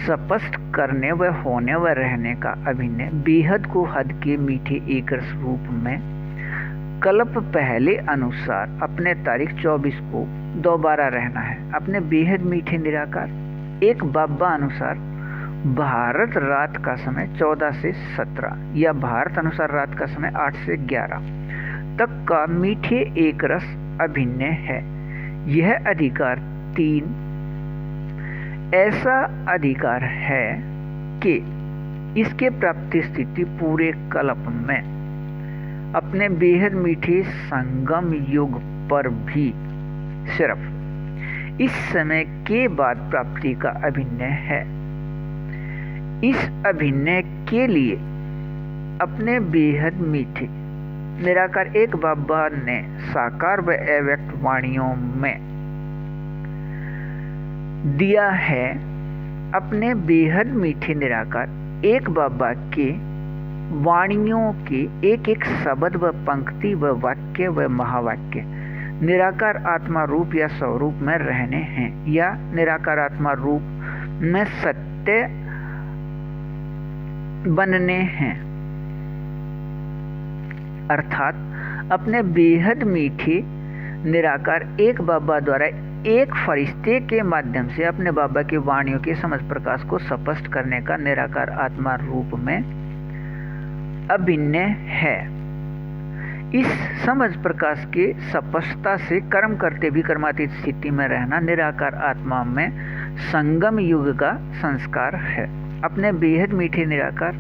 स्पष्ट करने व होने व रहने का अभिनय बेहद को हद के मीठे एक रस रूप में कल्प पहले अनुसार अपने तारीख 24 को दोबारा रहना है। अपने बेहद मीठे निराकार एक बाबा अनुसार भारत रात का समय 14 से 17 या भारत अनुसार रात का समय 8 से 11 तक का मीठे एक रस अभिनय है। यह अधिकार 3 ऐसा अधिकार है कि इसके प्राप्ति स्थिति पूरे कल्प में अपने बेहद मीठे संगम युग पर भी सिर्फ इस समय के बाद प्राप्ति का अभिनय है। इस अभिनय के लिए अपने बेहद मीठे निराकार एक बाबा ने साकार व अव्यक्त वाणियों में दिया है। अपने बेहद मीठे निराकार एक बाबा के वाणियों के एक एक शब्द व पंक्ति व वाक्य व महावाक्य निराकार आत्मा रूप या स्वरूप में रहने हैं या निराकार आत्मा रूप में सत्य बनने हैं। अर्थात अपने बेहद मीठे निराकार एक बाबा द्वारा एक फरिश्ते के माध्यम से अपने बाबा की वाणियों के समझ प्रकाश को स्पष्ट करने का निराकार आत्मा रूप में अभिनय है। इस समझ प्रकाश के स्पष्टता से कर्म करते भी कर्मातीत स्थिति में रहना निराकार आत्मा में संगम युग का संस्कार है। अपने बेहद मीठे निराकार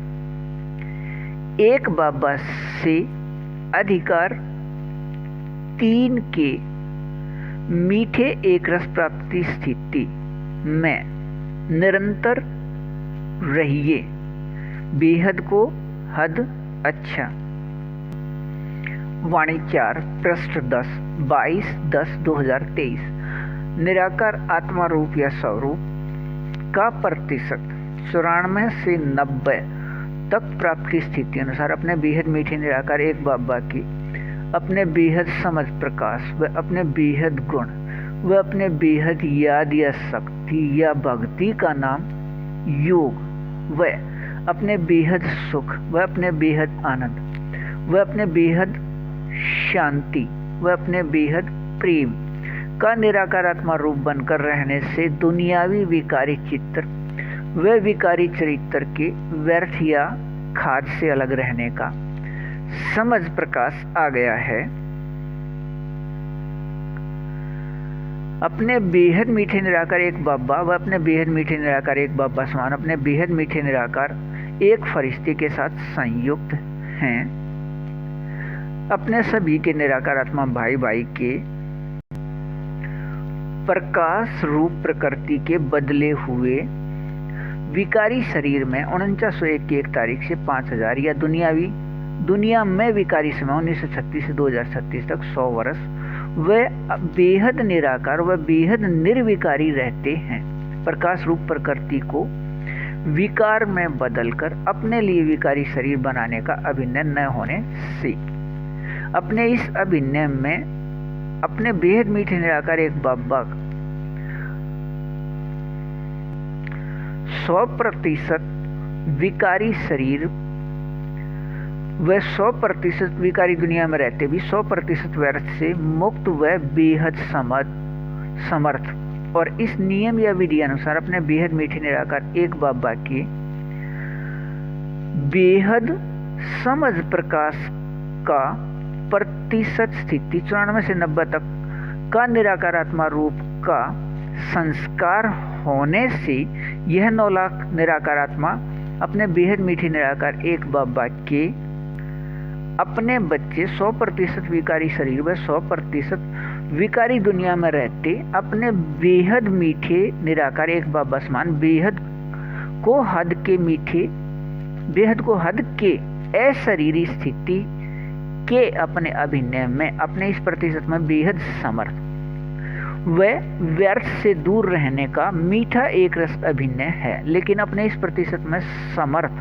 एक बाबा से अधिकार 3 के मीठे एक रस प्राप्ति स्थिति में निरंतर रहिए। बेहद को हद अच्छा। वाणी 4 पृष्ठ 10 22/10/2023। निराकार आत्मा रूप या स्वरूप का प्रतिशत 94 से 90 तक प्राप्ति स्थिति अनुसार अपने बेहद मीठे निराकार एक बाबा की अपने बेहद समझ प्रकाश व अपने बेहद गुण व अपने बेहद याद या शक्ति या भक्ति का नाम योग व अपने बेहद सुख व अपने बेहद आनंद व अपने बेहद शांति व अपने बेहद प्रेम का निराकार आत्मा रूप बनकर रहने से दुनियावी विकारी चित्र व विकारी चरित्र के व्यर्थ या खाद से अलग रहने का समझ प्रकाश आ गया है। अपने बेहद मीठे निराकार एक बाबा व अपने बेहद मीठे निराकार एक बाबा समान अपने बेहद मीठे निराकार एक फरिश्ते के साथ संयुक्त हैं। अपने सभी के निराकार आत्मा भाई भाई के प्रकाश रूप प्रकृति के बदले हुए विकारी शरीर में 4901 की 1 तारीख से 5000 या दुनिया में विकारी समय 1936 से 2036 तक 100 वर्ष वे बेहद निराकार व बेहद निर्विकारी रहते हैं। प्रकाश रूप प्रकृति को विकार में बदलकर अपने लिए विकारी शरीर बनाने का अभिनय न होने से अपने इस अभिनय में अपने बेहद मीठे निराकार एक बाबा 100% विकारी शरीर व 100% विकारी दुनिया में रहते भी 100% व्यर्थ से मुक्त व बेहद समर्थ और इस नियम या विधि अनुसार अपने बेहद मीठे निराकार एक बाबा के बेहद समझ प्रकाश का प्रतिशत स्थिति 94 से 90 तक का निराकार आत्मा रूप का संस्कार होने से यह 9 लाख निराकार आत्मा अपने बेहद मीठे निराकार एक बाबा के अपने बच्चे 100% विकारी शरीर व 100% विकारी दुनिया में रहते अपने बेहद मीठे निराकार एक बाबा समान बेहद को हद के अशरीरी स्थिति के अपने अभिनय में अपने इस प्रतिशत में बेहद समर्थ व व्यर्थ से दूर रहने का मीठा एक रस अभिनय है। लेकिन अपने इस प्रतिशत में समर्थ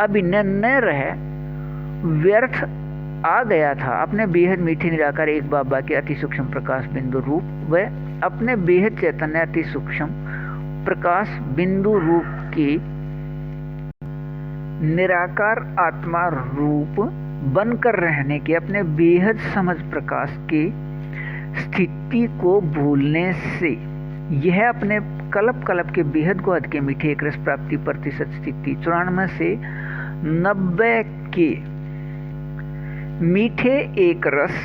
अभिनय न रहे व्यर्थ आ गया था अपने बेहद मीठे निराकार एक बाबा के अति सूक्ष्म प्रकाश बिंदु रूप व अपने बेहद चैतन्य अति सूक्ष्म प्रकाश बिंदु रूप के निराकार आत्मा रूप बनकर रहने के अपने बेहद समझ प्रकाश के स्थिति को भूलने से यह अपने कल्प के बेहद को हद के मीठे एक रस प्राप्ति प्रतिशत स्थिति 94 से 90 के मीठे एक रस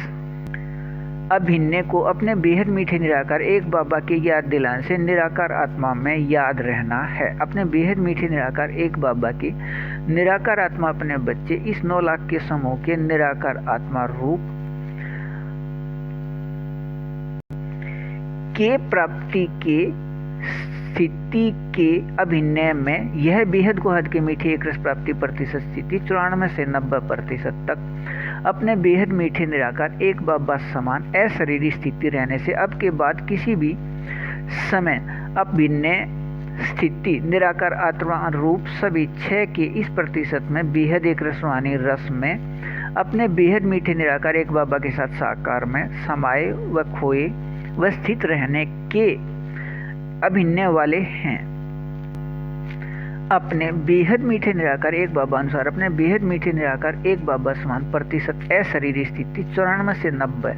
अभिनय को अपने बेहद मीठे निराकार एक बाबा के याद दिलाने से निराकार आत्मा में याद रहना है। अपने बेहद मीठे निराकार एक बाबा के निराकार आत्मा अपने बच्चे इस 9 लाख के समूह के निराकार आत्मा रूप के प्राप्ति के स्थिति के अभिनय में यह बेहद को हद के मीठे एक रस प्राप्ति प्रतिशत स्थिति 94 से 90% तक अपने बेहद मीठे निराकार एक बाबा समान अशरीरी स्थिति रहने से अब के बाद किसी भी समय अभिनय स्थिति निराकार आत्मा रूप सभी 6 के इस प्रतिशत में बेहद एक रसवानी रस में अपने बेहद मीठे निराकार एक बाबा के साथ साकार में समाये व खोए व स्थित रहने के अभिनय वाले हैं। अपने बेहद मीठे निराकार एक बाबा अनुसार अपने बेहद मीठे निराकार एक बाबा समान प्रतिशत अशरीरी स्थिति 94 से 90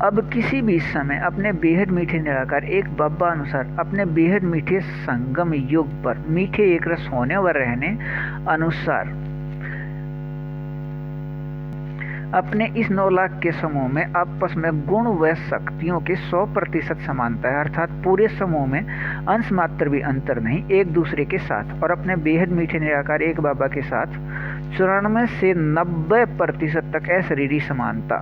अब किसी भी समय अपने बेहद मीठे निराकार एक बाबा अनुसार अपने बेहद मीठे संगम युग पर मीठे एक रस होने व रहने अनुसार अपने इस 9 लाख के समूह में आपस में गुण व शक्तियों के 100% समानता है, अर्थात पूरे समूह में अंश मात्र भी अंतर नहीं एक दूसरे के साथ और अपने बेहद मीठे निराकार एक बाबा के साथ 94 से 90% तक अशरीरी समानता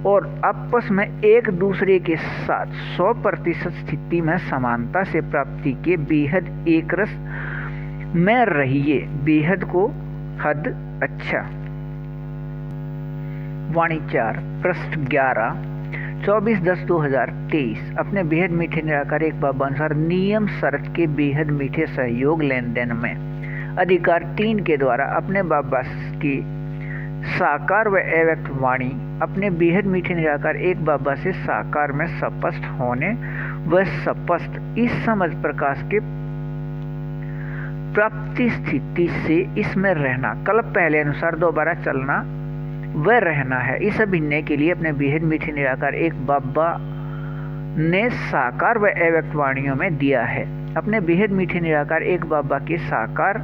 और आपस में एक दूसरे के साथ 100% स्थिति में समानता से प्राप्ति के बेहद एक रस में रहिए। बेहद को हद अच्छा। वाणी 4 पृष्ठ 11 24/10/2023। अपने बेहद मीठे निराकार एक बाबा अनुसार नियम शर्त के बेहद मीठे सहयोग लेन देन में अधिकार 3 के द्वारा अपने बाबा की साकार व अव्यक्त वाणी अपने बेहद मीठे निराकार एक बाबा से साकार में स्पष्ट होने व स्पष्ट इस समझ प्रकाश के प्राप्ति स्थिति से इसमें रहना, कल पहले अनुसार दोबारा चलना व रहना है। इस अभिनय के लिए अपने बेहद मीठे निराकार एक बाबा ने साकार व अव्यक्त वाणियों में दिया है। अपने बेहद मीठे निराकार एक बाबा के साकार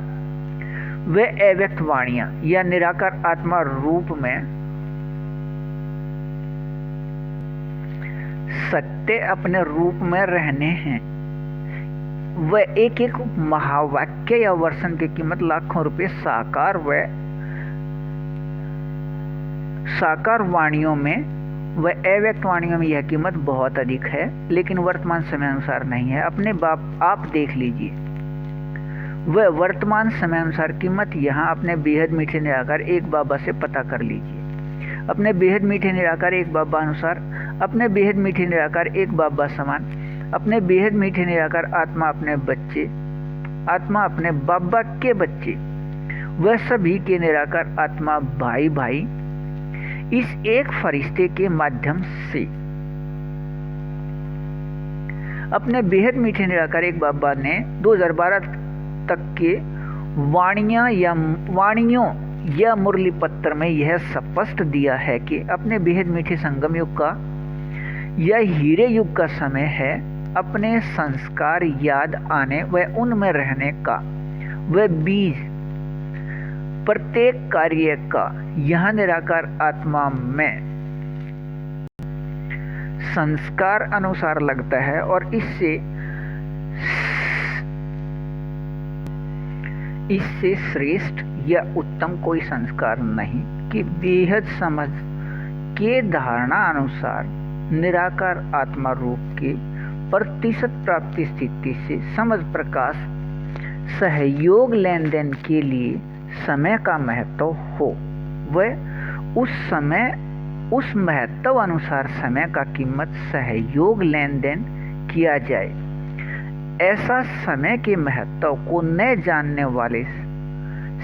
व अव्यक्त वाणियां या निराकार आत्मा रूप में सत्य अपने रूप में रहने हैं। वह एक एक महावाक्य या वर्षन की कीमत लाखों रुपए साकार वाणियों में व अव्यक्त वाणियों में यह कीमत बहुत अधिक है, लेकिन वर्तमान समय अनुसार नहीं है। अपने आप देख लीजिए, वह वर्तमान समय अनुसार कीमत यहाँ अपने बेहद मीठे निराकार एक बाबा से पता कर लीजिए। अपने बेहद मीठे निराकार एक बाबा अनुसार अपने बेहद मीठे निराकार एक बाबा समान अपने बेहद मीठे निराकार आत्मा अपने बच्चे, आत्मा अपने बाबा के बच्चे, वह सभी के निराकार आत्मा भाई भाई इस एक फरिश्ते के माध्यम से अपने बेहद मीठे निराकार एक बाबा ने 2012 तक के वाणियों या मुरली पत्र में यह स्पष्ट दिया है कि अपने बेहद मीठे संगम युग का या हीरे युग का समय है। अपने संस्कार याद आने व उनमें रहने का वह बीज प्रत्येक कार्य का यह निराकार आत्मा में संस्कार अनुसार लगता है और इससे श्रेष्ठ या उत्तम कोई संस्कार नहीं कि बेहद समझ के धारणा अनुसार निराकार आत्मा रूप के प्रतिशत प्राप्ति स्थिति से समझ प्रकाश सहयोग लेन देन के लिए समय का महत्व हो। वह उस महत्व अनुसार समय का कीमत सहयोग लेन देन किया जाए। ऐसा समय के महत्व को न जानने वाले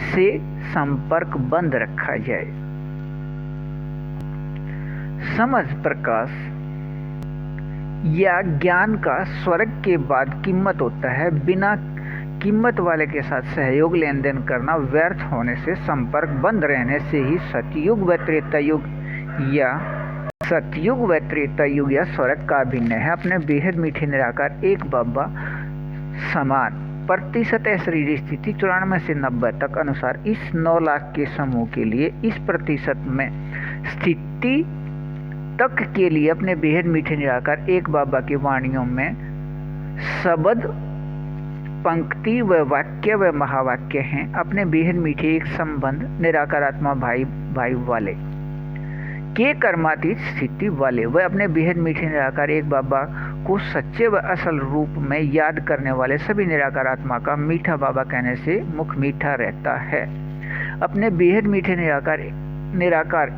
से संपर्क बंद रखा जाए। समझ प्रकाश या ज्ञान का स्वर्ग के बाद कीमत होता है। बिना कीमत वाले के साथ सहयोग लेन देन करना व्यर्थ होने से संपर्क बंद रहने से ही सतयुग व त्रेता युग या स्वर्ग का अभिनय है। अपने बेहद मीठे निराकार एक बाबा समान प्रतिशत शरीर स्थिति 94 से 90 तक अनुसार इस 9 लाख के समूह के लिए इस प्रतिशत में स्थिति तक के लिए अपने बेहद मीठे निराकार एक बाबा की वाणियों में शब्द, पंक्ति व वाक्य व महावाक्य हैं। अपने बेहद मीठे एक संबंध निराकार आत्मा भाई भाई वाले के कर्मातीत स्थिति वाले वह अपने बेहद मीठे निराकार एक बाबा को सच्चे व असल रूप में याद करने वाले सभी निराकार आत्मा का मीठा बाबा कहने से मुख मीठा रहता है। अपने बेहद मीठे निराकार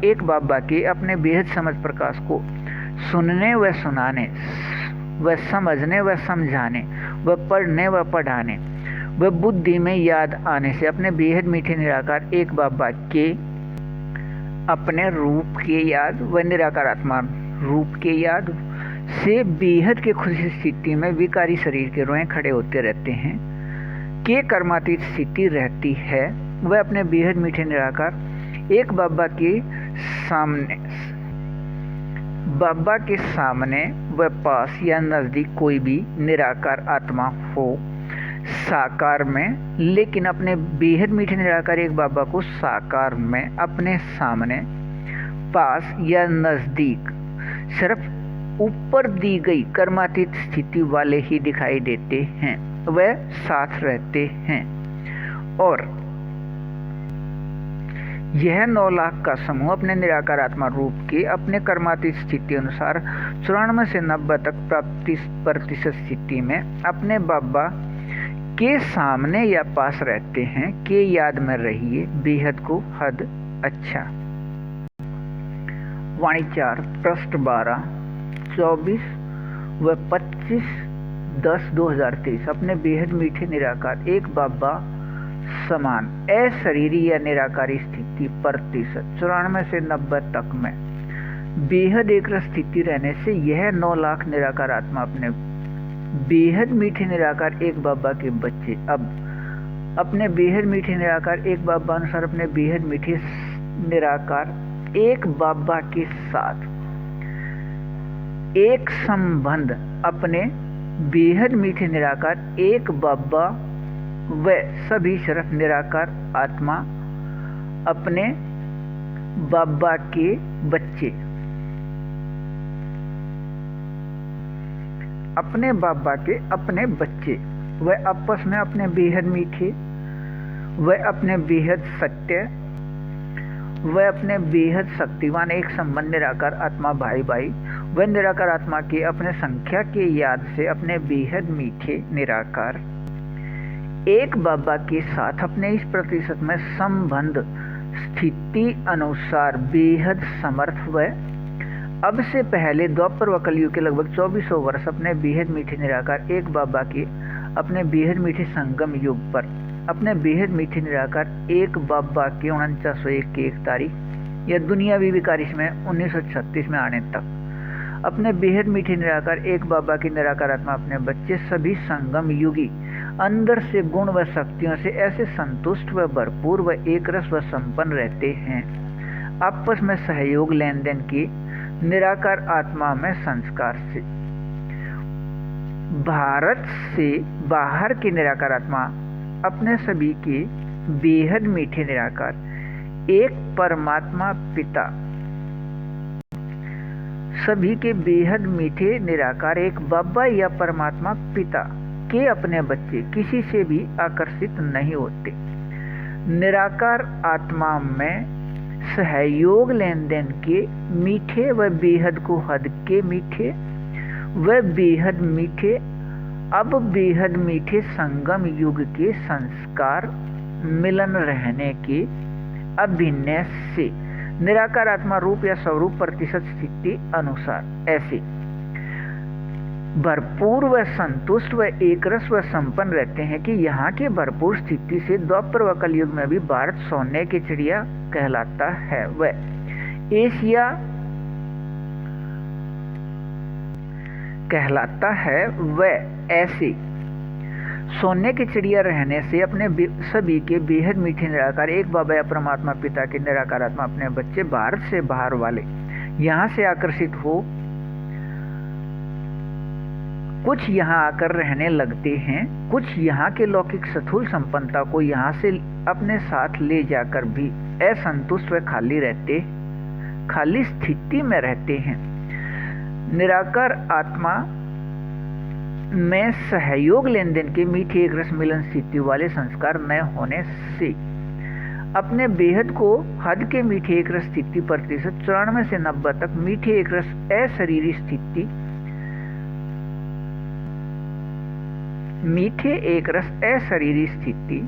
एक बाबा के अपने बेहद समझ प्रकाश को सुनने व सुनाने व समझने व समझाने व पढ़ने व पढ़ाने व बुद्धि में याद आने से अपने बेहद मीठे निराकार एक बाबा के अपने रूप के याद व निराकार आत्मा रूप के याद से बेहद के खुशी स्थिति में विकारी शरीर के रोए खड़े होते रहते हैं के कर्मातीत स्थिति रहती है। वह अपने बेहद मीठे निराकार एक बाबा के सामने व पास या नजदीक कोई भी निराकार आत्मा हो साकार में, लेकिन अपने बेहद मीठे निराकार एक बाबा को साकार में अपने सामने, पास या नजदीक सिर्फ ऊपर दी गई कर्मातीत स्थिति वाले ही दिखाई देते हैं। वह साथ रहते हैं और यह 9 लाख का समूह अपने निराकार आत्मा रूप के अपने कर्मातीत स्थिति अनुसार 94 से 90 तक प्रतिशत स्थिति में अपने बाबा के सामने या पास रहते हैं के याद में रहिए बेहद को हद अच्छा। वाणी 4 पृष्ठ 12, 24 व 25/10/2023 अपने बेहद मीठे निराकार एक बाबा समान अशरीरी या निराकारी स्थिति प्रतिशत 94 से 90 तक में बेहद एक स्थिति रहने से यह 9 लाख निराकार आत्मा अपने बेहद मीठे निराकार एक बाबा के बच्चे अब अपने बेहद मीठे निराकार एक बाबा अनुसार अपने बेहद मीठे निराकार एक बाबा के साथ एक संबंध अपने बेहद मीठे निराकार एक बाबा व सभी सिर्फ निराकार आत्मा अपने बाबा के बच्चे अपने बाबा के अपने बच्चे वह आपस में अपने बेहद मीठे वह अपने बेहद सत्य वह अपने बेहद शक्तिवान एक संबंध निराकार आत्मा भाई भाई वह निराकार आत्मा के अपने संख्या के याद से अपने बेहद मीठे निराकार एक बाबा के साथ अपने इस प्रतिशत में संबंध स्थिति अनुसार बेहद समर्थ व अब से पहले द्वापर व कलयुग के लगभग 2400 वर्ष अपने बेहद मीठे निराकार एक बाबा के अपने बेहद मीठे संगम युग पर अपने बेहद मीठे निराकार एक बाबा के 4901 की 1 तारीख या दुनियावी विकारिश में 1936 में आने तक अपने बेहद मीठे निराकार एक बाबा की निराकार आत्मा अपने बच्चे सभी संगम युगी अंदर से गुण व शक्तियों से ऐसे संतुष्ट व भरपूर व एक रस व संपन्न रहते हैं आपस में सहयोग लेन देन की निराकार आत्मा में संस्कार से भारत से बाहर की निराकार आत्मा अपने सभी के बेहद मीठे निराकार एक परमात्मा पिता सभी के बेहद मीठे निराकार एक बाबा या परमात्मा पिता के अपने बच्चे किसी से भी आकर्षित नहीं होते निराकार आत्मा में सहयोग लेन देन के मीठे व बेहद को हद के मीठे व बेहद मीठे अब बेहद मीठे संगम युग के संस्कार मिलन रहने के अभिनय से निराकार आत्मा रूप या स्वरूप प्रतिशत स्थिति अनुसार ऐसे भरपूर व संतुष्ट व एकरस व संपन्न रहते हैं कि यहाँ के भरपूर स्थिति से द्वापर व कलयुग में भी भारत सोने की चिड़िया कहलाता है व एशिया कहलाता है व ऐसे सोने की चिड़िया रहने से अपने सभी के बेहद मीठे निराकार एक बाबा या परमात्मा पिता के निराकार आत्मा अपने बच्चे भारत से बाहर वाले यहाँ से आकर्षित हो कुछ यहाँ आकर रहने लगते हैं कुछ यहाँ के लौकिक स्थूल संपन्नता को यहाँ से अपने साथ ले जाकर भी असंतुष्ट व खाली स्थिति में रहते हैं निराकार आत्मा में सहयोग लेन देन के मीठे एक रस मिलन स्थिति वाले संस्कार न होने से अपने बेहद को हद के मीठे एक रस स्थिति प्रतिशत 94 से 90 तक मीठे एक रस अशरीरी स्थिति मीठे एक रस अशरीरी स्थिति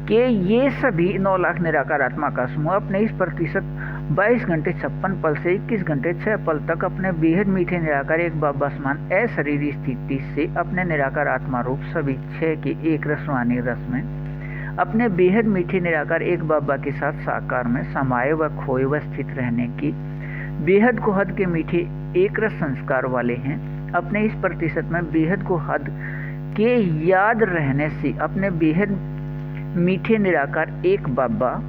के ये सभी 9 लाख निराकार आत्मा का समूह अपने इस प्रतिशत 22 घंटे 56 पल से 21 घंटे 6 पल तक अपने बेहद मीठे निराकार एक बाबा समान अशरीरी स्थिति से अपने निराकार आत्मा रूप सभी 6 के एक रसवानी रस में अपने बेहद मीठे निराकार एक बाबा के साथ साकार में समाये व खोए व स्थित रहने की बेहद को हद के मीठे एक रस संस्कार वाले हैं अपने इस प्रतिशत में बेहद को हद के याद रहने से अपने बेहद मीठे निराकार एक बाबा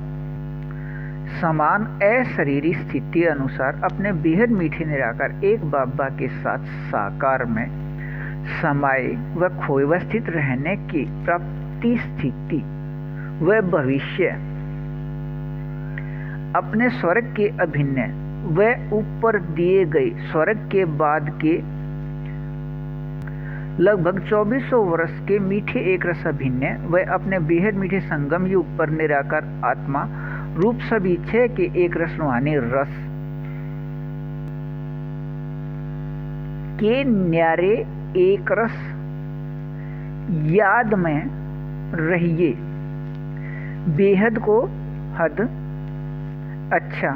समान अशरीरी स्थिति अनुसार अपने बेहद मीठे निराकार एक बाबा के साथ साकार में समाये व खोए व स्थित रहने की प्राप्ति स्थिति व भविष्य अपने स्वर्ग के अभिन्न व ऊपर दिए गए स्वर्ग के बाद के लगभग 2400 वर्ष के मीठे एक रस अभिन्न व अपने बेहद मीठे संगम युग पर निराकार आत्मा रूप सभी छे के एक रस रुहानी रस के न्यारे एक रस याद में रहिए बेहद को हद अच्छा